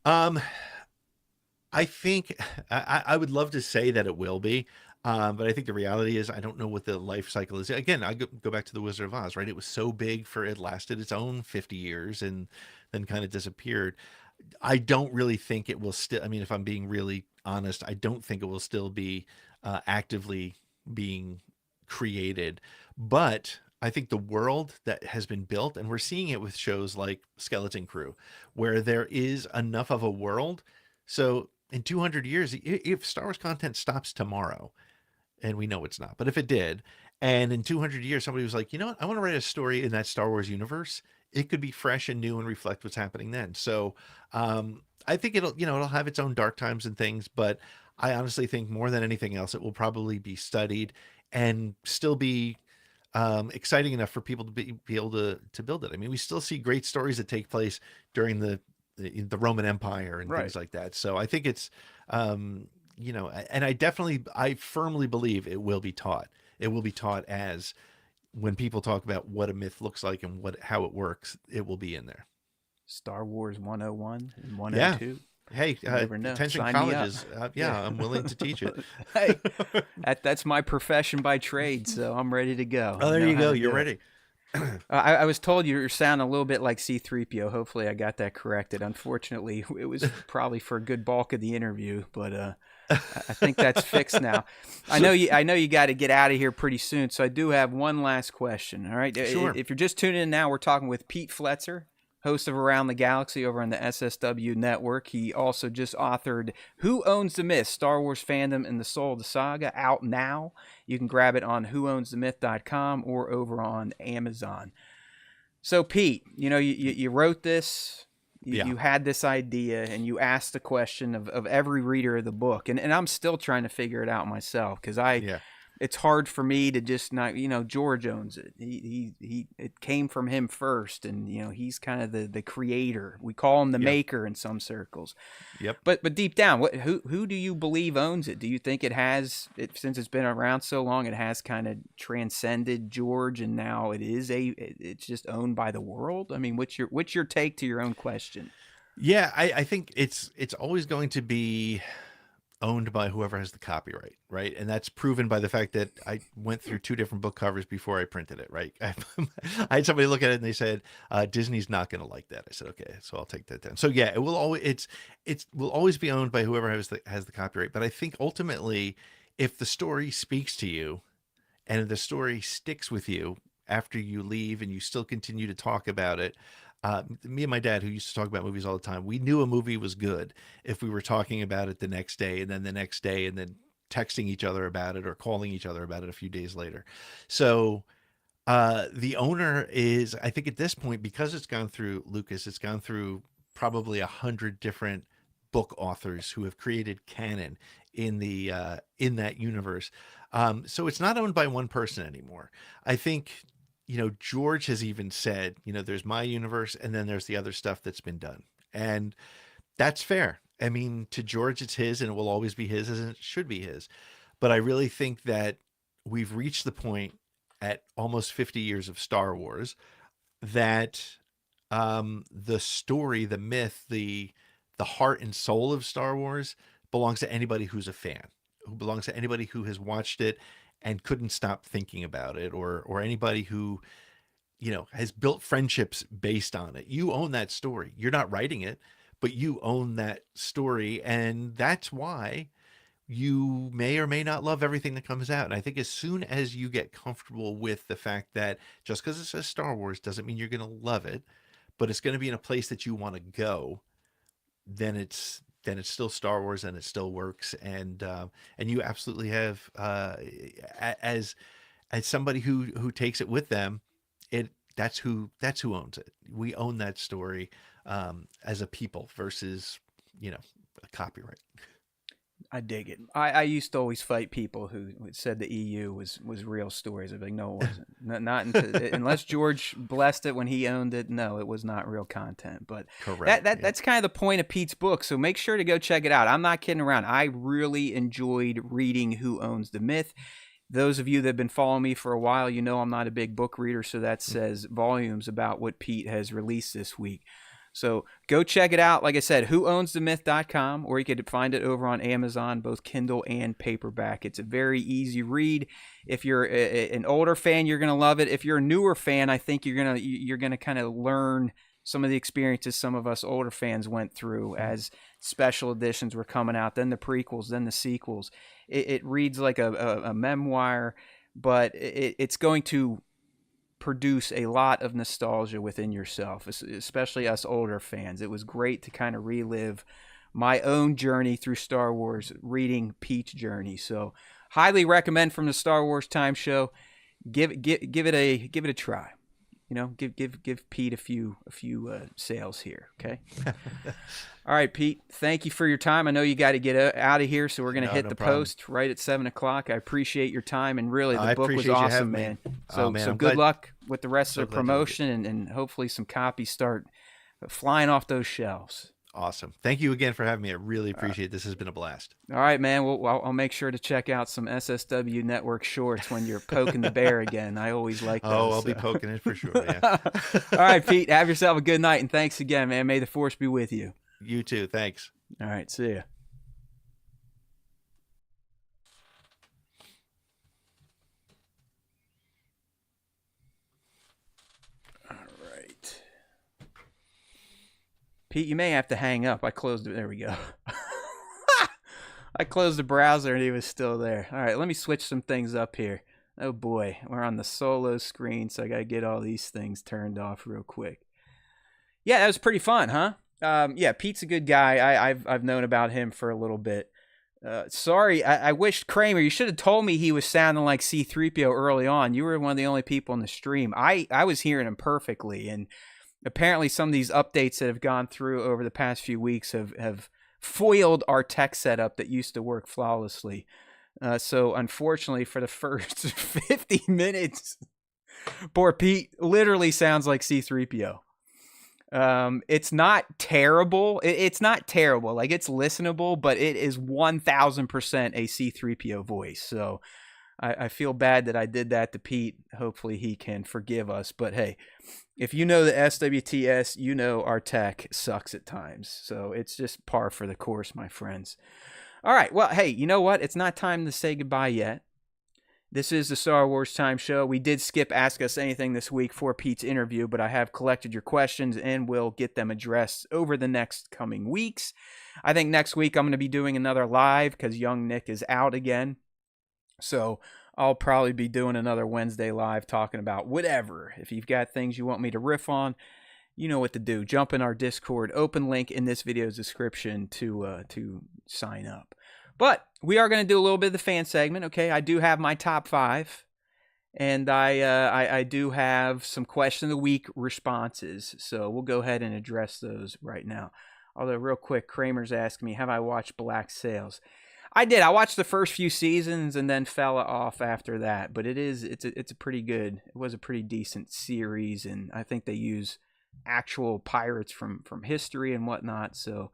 I think I would love to say that it will be. But I think the reality is, I don't know what the life cycle is. Again, I go back to the Wizard of Oz, right? It was so big it lasted its own 50 years and then kind of disappeared. I don't really think it will still, I mean, if I'm being really honest, I don't think it will still be actively being created. But I think the world that has been built, and we're seeing it with shows like Skeleton Crew, where there is enough of a world. So in 200 years, if Star Wars content stops tomorrow, and we know it's not, but if it did, and in 200 years somebody was like, you know what, I want to write a story in that Star Wars universe, it could be fresh and new and reflect what's happening then. So I think it'll have its own dark times and things, but I honestly think more than anything else, it will probably be studied and still be exciting enough for people to be able to build it. I mean, we still see great stories that take place during the Roman Empire and things like that. So I think it's and I firmly believe it will be taught. It will be taught as, when people talk about what a myth looks like and how it works, it will be in there. Star Wars 101 and Yeah. 102. Hey, You never know. attention Sign me up. colleges. I'm willing to teach it. Hey, that's my profession by trade, so I'm ready to go. Oh, there you go. You're ready. I was told you sound a little bit like C-3PO. Hopefully I got that corrected. Unfortunately, it was probably for a good bulk of the interview, but I think that's fixed now. I know you got to get out of here pretty soon, so I do have one last question. All right. Sure. If you're just tuning in now, we're talking with Pete Fletzer, host of Around the Galaxy over on the SSW network. He also just authored Who Owns the Myth? Star Wars Fandom and the Soul of the Saga, out now. You can grab it on whoownsthemyth.com or over on Amazon. So Pete, you wrote this, you had this idea, and you asked the question of every reader of the book. And I'm still trying to figure it out myself, because it's hard for me to just not, George owns it. It came from him first, and he's kind of the creator. We call him the maker in some circles. Yep. But deep down, who do you believe owns it? Do you think it has, since it's been around so long, it has kind of transcended George, and now it's just owned by the world? I mean, what's your take to your own question? Yeah, I think it's always going to be owned by whoever has the copyright, right? And that's proven by the fact that I went through 2 different book covers before I printed it, right? I had somebody look at it and they said, Disney's not going to like that. I said, okay, so I'll take that down. So yeah, it will always be owned by whoever has the copyright. But I think ultimately, if the story speaks to you and the story sticks with you after you leave and you still continue to talk about it, me and my dad, who used to talk about movies all the time, we knew a movie was good if we were talking about it the next day, and then the next day, and then texting each other about it or calling each other about it a few days later. So the owner is, I think at this point, because it's gone through Lucas, it's gone through probably 100 different book authors who have created canon in the in that universe. So it's not owned by one person anymore. I think, George has even said, there's my universe and then there's the other stuff that's been done. And that's fair. I mean, to George, it's his and it will always be his as it should be his. But I really think that we've reached the point at almost 50 years of Star Wars that the story, the myth, the heart and soul of Star Wars belongs to anybody who's a fan, who belongs to anybody who has watched it and couldn't stop thinking about it, or anybody who, has built friendships based on it. You own that story. You're not writing it, but you own that story. And that's why you may or may not love everything that comes out. And I think as soon as you get comfortable with the fact that just because it says Star Wars doesn't mean you're going to love it, but it's going to be in a place that you want to go, then it's still Star Wars and it still works. And you absolutely have, as somebody who takes it with them, that's who owns it. We own that story as a people versus, a copyright. I dig it. I used to always fight people who said the EU was real stories. I'd be like, no, it wasn't. Not unless George blessed it when he owned it. No, it was not real content. But correct. That's kind of the point of Pete's book. So make sure to go check it out. I'm not kidding around. I really enjoyed reading Who Owns the Myth. Those of you that have been following me for a while, I'm not a big book reader, so that says volumes about what Pete has released this week. So go check it out. Like I said, whoownsthemyth.com, or you could find it over on Amazon, both Kindle and paperback. It's a very easy read. If you're an older fan, you're going to love it. If you're a newer fan, I think you're going to kind of learn some of the experiences some of us older fans went through as special editions were coming out, then the prequels, then the sequels. It reads like a memoir, but it's going to produce a lot of nostalgia within yourself, especially us older fans. It was great to kind of relive my own journey through Star Wars, reading Pete's journey. So highly recommend from the Star Wars Time Show. Give it a try. Give Pete a few sales here. Okay. All right, Pete, thank you for your time. I know you got to get out of here, so we're going to hit the problem. Post right at 7:00. I appreciate your time, and really the book was awesome, man. So good luck with the rest of the promotion, and hopefully some copies start flying off those shelves. Awesome. Thank you again for having me. I really appreciate it. This has been a blast. All right, man. Well, I'll make sure to check out some SSW Network shorts when you're poking the bear again. I always like those. Oh, I'll be poking it for sure, yeah. All right, Pete. Have yourself a good night, and thanks again, man. May the Force be with you. You too. Thanks. All right. See ya. All right. Pete, you may have to hang up. I closed it. There we go. I closed the browser and he was still there. All right, let me switch some things up here. Oh boy, we're on the solo screen, so I got to get all these things turned off real quick. Yeah, that was pretty fun, huh? Yeah, Pete's a good guy. I've known about him for a little bit. Sorry, I wish Kramer, you should have told me he was sounding like C-3PO early on. You were one of the only people in the stream. I was hearing him perfectly, and apparently some of these updates that have gone through over the past few weeks have foiled our tech setup that used to work flawlessly. So unfortunately for the first 50 minutes, poor Pete literally sounds like C-3PO. It's not terrible. It's not terrible. Like, it's listenable, but it is 1000% a C-3PO voice. So I feel bad that I did that to Pete. Hopefully he can forgive us. But hey, if you know the SWTS, you know our tech sucks at times. So it's just par for the course, my friends. All right. Well, hey, you know what? It's not time to say goodbye yet. This is the Star Wars Time Show. We did skip Ask Us Anything this week for Pete's interview, but I have collected your questions and will get them addressed over the next coming weeks. I think next week I'm going to be doing another live because young Nick is out again. So I'll probably be doing another Wednesday live talking about whatever. If you've got things you want me to riff on, you know what to do. Jump in our Discord. Open link in this video's description to sign up. But we are going to do a little bit of the fan segment, okay? I do have my top 5, and I do have some question of the week responses. So we'll go ahead and address those right now. Although, real quick, Kramer's asking me, have I watched Black Sails? I did. I watched the first few seasons and then fell off after that. But it's a pretty good. It was a pretty decent series, and I think they use actual pirates from history and whatnot. So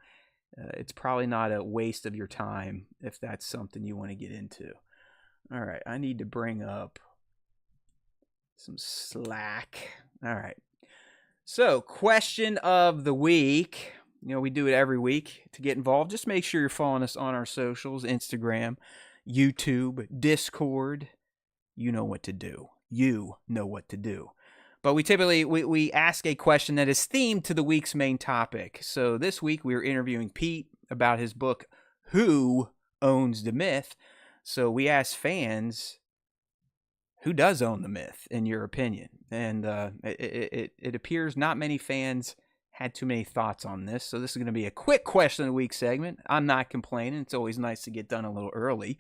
it's probably not a waste of your time if that's something you want to get into. All right, I need to bring up some Slack. All right. So, question of the week. We do it every week. To get involved, just make sure you're following us on our socials, Instagram, YouTube, Discord. You know what to do. You know what to do. But we typically we ask a question that is themed to the week's main topic. So this week we were interviewing Pete about his book, Who Owns the Myth? So we asked fans, who does own the myth, in your opinion? And it appears not many fans had too many thoughts on this. So this is going to be a quick question of the week segment. I'm not complaining. It's always nice to get done a little early.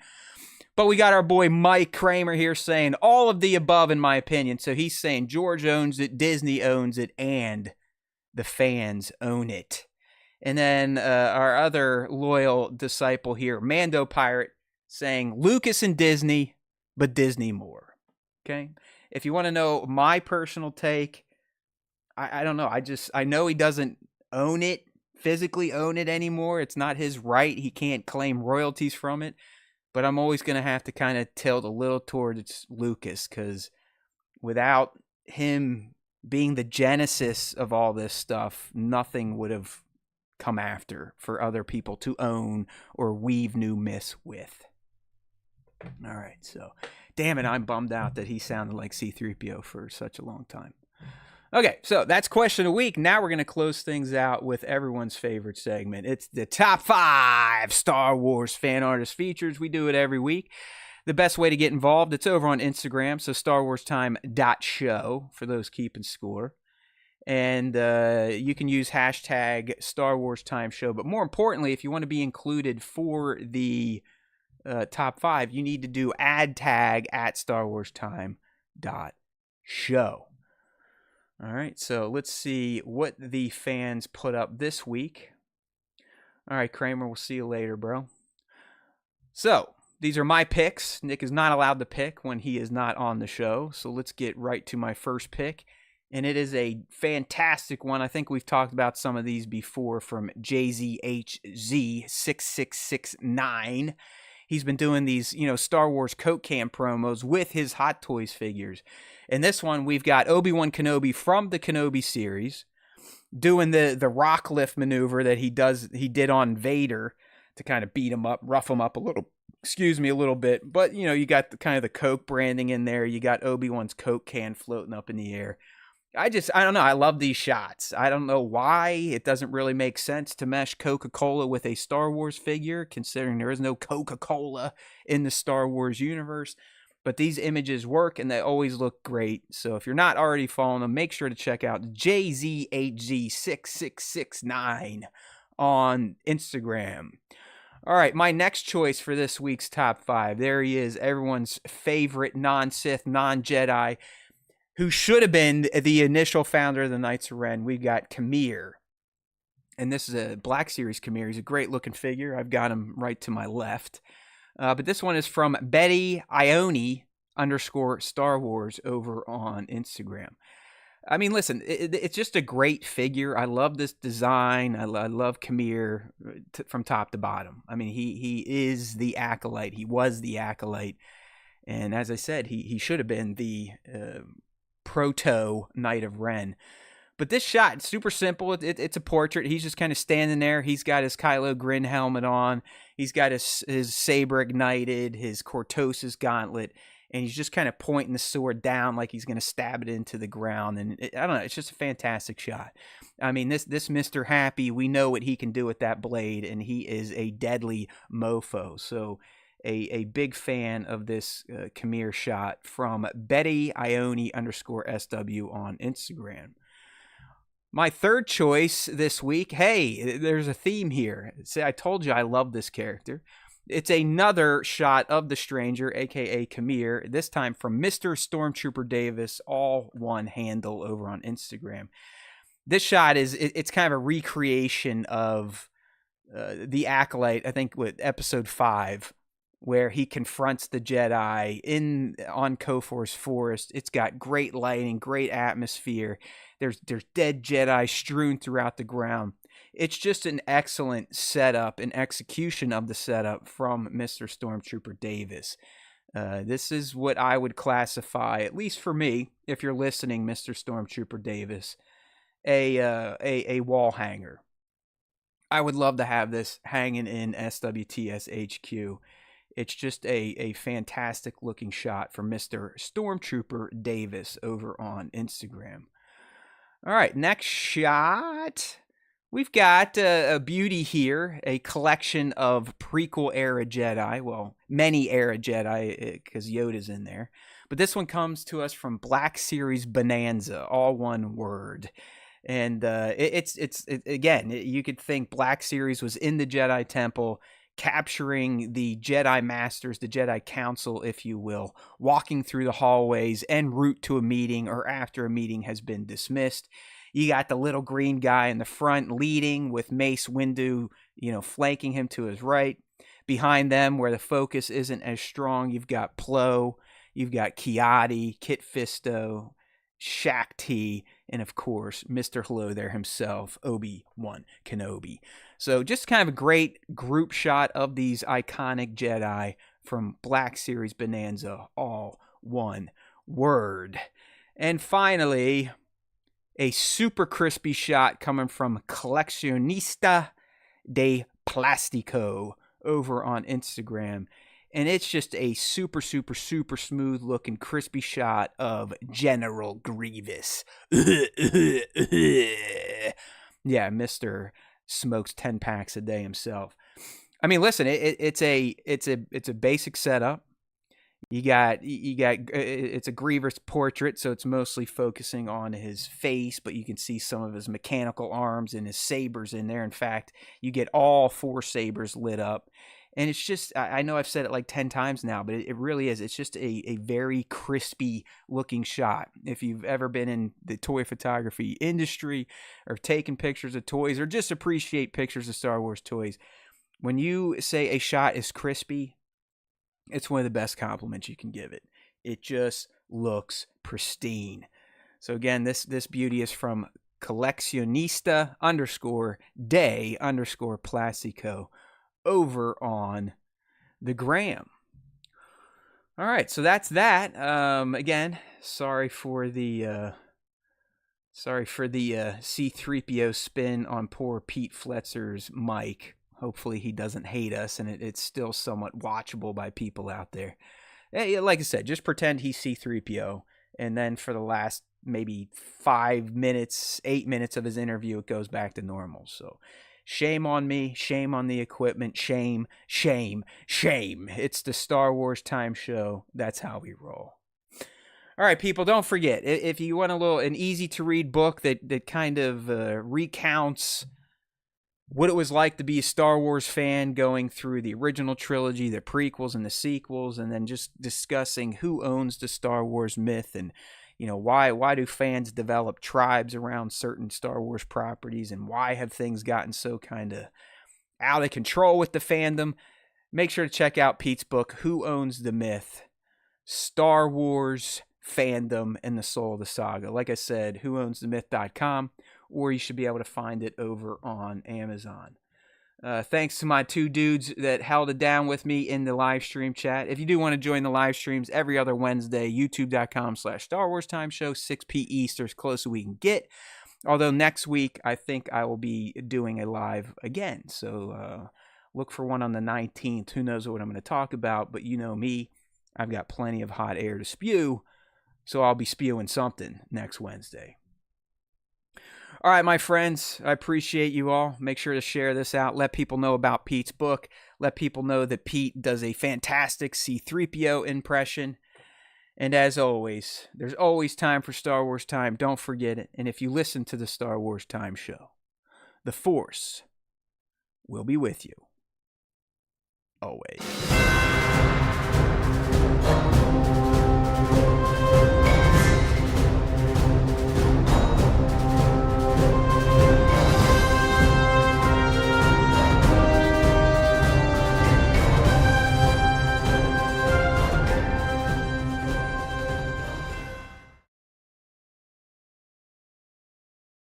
But we got our boy Mike Kramer here saying all of the above, in my opinion. So he's saying George owns it, Disney owns it, and the fans own it. And then our other loyal disciple here, Mando Pirate, saying Lucas and Disney, but Disney more. Okay? If you want to know my personal take, I don't know. I know he doesn't own it, physically own it anymore. It's not his right. He can't claim royalties from it. But I'm always going to have to kind of tilt a little towards Lucas, because without him being the genesis of all this stuff, nothing would have come after for other people to own or weave new myths with. All right, so damn it, I'm bummed out that he sounded like C-3PO for such a long time. Okay, so that's question of the week. Now we're going to close things out with everyone's favorite segment. It's the top 5 Star Wars fan artist features. We do it every week. The best way to get involved, it's over on Instagram, so starwarstime.show for those keeping score. And you can use hashtag Star Wars Time Show. But more importantly, if you want to be included for the top 5, you need to do ad tag at starwarstime.show. All right, so let's see what the fans put up this week. All right, Kramer, we'll see you later, bro. So, these are my picks. Nick is not allowed to pick when he is not on the show. So let's get right to my first pick. And it is a fantastic one. I think we've talked about some of these before, from JZHZ6669. He's been doing these, Star Wars Coke can promos with his Hot Toys figures. In this one, we've got Obi-Wan Kenobi from the Kenobi series doing the rock lift maneuver that he did on Vader to kind of beat him up, rough him up a little bit. But, you got the Coke branding in there. You got Obi-Wan's Coke can floating up in the air. I don't know. I love these shots. I don't know why it doesn't really make sense to mesh Coca-Cola with a Star Wars figure, considering there is no Coca-Cola in the Star Wars universe. But these images work, and they always look great. So if you're not already following them, make sure to check out JZHZ6669 on Instagram. All right, my next choice for this week's top 5. There he is, everyone's favorite non-Sith, non-Jedi, who should have been the initial founder of the Knights of Ren. We've got Khmer. And this is a Black Series Khmer. He's a great-looking figure. I've got him right to my left. But this one is from Betty Ione _Star Wars over on Instagram. I mean, listen, it's just a great figure. I love this design. I love Khmer from top to bottom. I mean, he is the acolyte. He was the acolyte. And as I said, he should have been the proto Knight of Ren. But this shot, it's super simple. It's a portrait. He's just kind of standing there. He's got his Kylo Grin helmet on. He's got his saber ignited, his Cortosis gauntlet, and he's just kind of pointing the sword down like he's going to stab it into the ground. And I don't know, it's just a fantastic shot. I mean, this Mr. Happy, we know what he can do with that blade, and he is a deadly mofo. So a big fan of this Khmer shot from Betty Ione _SW on Instagram. My third choice this week, hey, there's a theme here. See, I told you I love this character. It's another shot of the Stranger, a.k.a. Khmer, this time from Mr. Stormtrooper Davis, all one handle over on Instagram. This shot it's kind of a recreation of the Acolyte, I think, with episode 5, where he confronts the Jedi on Kofor's forest. It's got great lighting, great atmosphere. There's dead Jedi strewn throughout the ground. It's just an excellent setup and execution of the setup from Mr. Stormtrooper Davis. This is what I would classify, at least for me, if you're listening, Mr. Stormtrooper Davis, a wall hanger. I would love to have this hanging in SWTS HQ. It's just a fantastic looking shot from Mr. Stormtrooper Davis over on Instagram. All right, next shot. We've got a beauty here, a collection of prequel era Jedi. Well, many era Jedi, because Yoda's in there. But this one comes to us from Black Series Bonanza, all one word. And it's again, you could think Black Series was in the Jedi Temple, capturing the Jedi Masters, the Jedi Council, if you will, walking through the hallways en route to a meeting or after a meeting has been dismissed. You got the little green guy in the front leading with Mace Windu, flanking him to his right. Behind them, where the focus isn't as strong, you've got Plo, you've got Kiadi, Kit Fisto, Shaq T, and of course, Mr. Hello there himself, Obi-Wan Kenobi. So just kind of a great group shot of these iconic Jedi from Black Series Bonanza, all one word. And finally, a super crispy shot coming from Coleccionista de Plastico over on Instagram. And it's just a super, super, super smooth looking crispy shot of General Grievous. Yeah, Mr. Smokes 10 packs a day himself. I mean, listen, it's a basic setup. You got it's a Grievous portrait, so it's mostly focusing on his face, but you can see some of his mechanical arms and his sabers in there. In fact, you get all 4 sabers lit up. And it's just, I know I've said it like 10 times now, but it really is. It's just a very crispy looking shot. If you've ever been in the toy photography industry or taken pictures of toys or just appreciate pictures of Star Wars toys, when you say a shot is crispy, it's one of the best compliments you can give it. It just looks pristine. So again, this beauty is from Coleccionista _de _Plastico over on the gram. All right, so that's that. Again, sorry for the C-3PO spin on poor Pete Fletzer's mic. Hopefully he doesn't hate us, and it's still somewhat watchable by people out there. Hey, like I said, just pretend he's C-3PO, and then for the last maybe 5 minutes, 8 minutes of his interview, it goes back to normal. So shame on me, shame on the equipment, shame, shame, shame. It's the Star Wars Time Show. That's how we roll. All right, people, don't forget, if you want an easy-to-read book that kind of recounts what it was like to be a Star Wars fan going through the original trilogy, the prequels and the sequels, and then just discussing who owns the Star Wars myth and why do fans develop tribes around certain Star Wars properties, and why have things gotten so kind of out of control with the fandom? Make sure to check out Pete's book, Who Owns the Myth? Star Wars, Fandom, and the Soul of the Saga. Like I said, whoownsthemyth.com, or you should be able to find it over on Amazon. Thanks to my 2 dudes that held it down with me in the live stream chat. If you do want to join the live streams every other Wednesday, youtube.com/Star Wars Time Show, 6 p.m. Eastern, as close as we can get. Although next week, I think I will be doing a live again. So look for one on the 19th. Who knows what I'm going to talk about, but you know me. I've got plenty of hot air to spew, so I'll be spewing something next Wednesday. All right, my friends, I appreciate you all. Make sure to share this out. Let people know about Pete's book. Let people know that Pete does a fantastic C-3PO impression. And as always, there's always time for Star Wars Time. Don't forget it. And if you listen to the Star Wars Time Show, the Force will be with you always.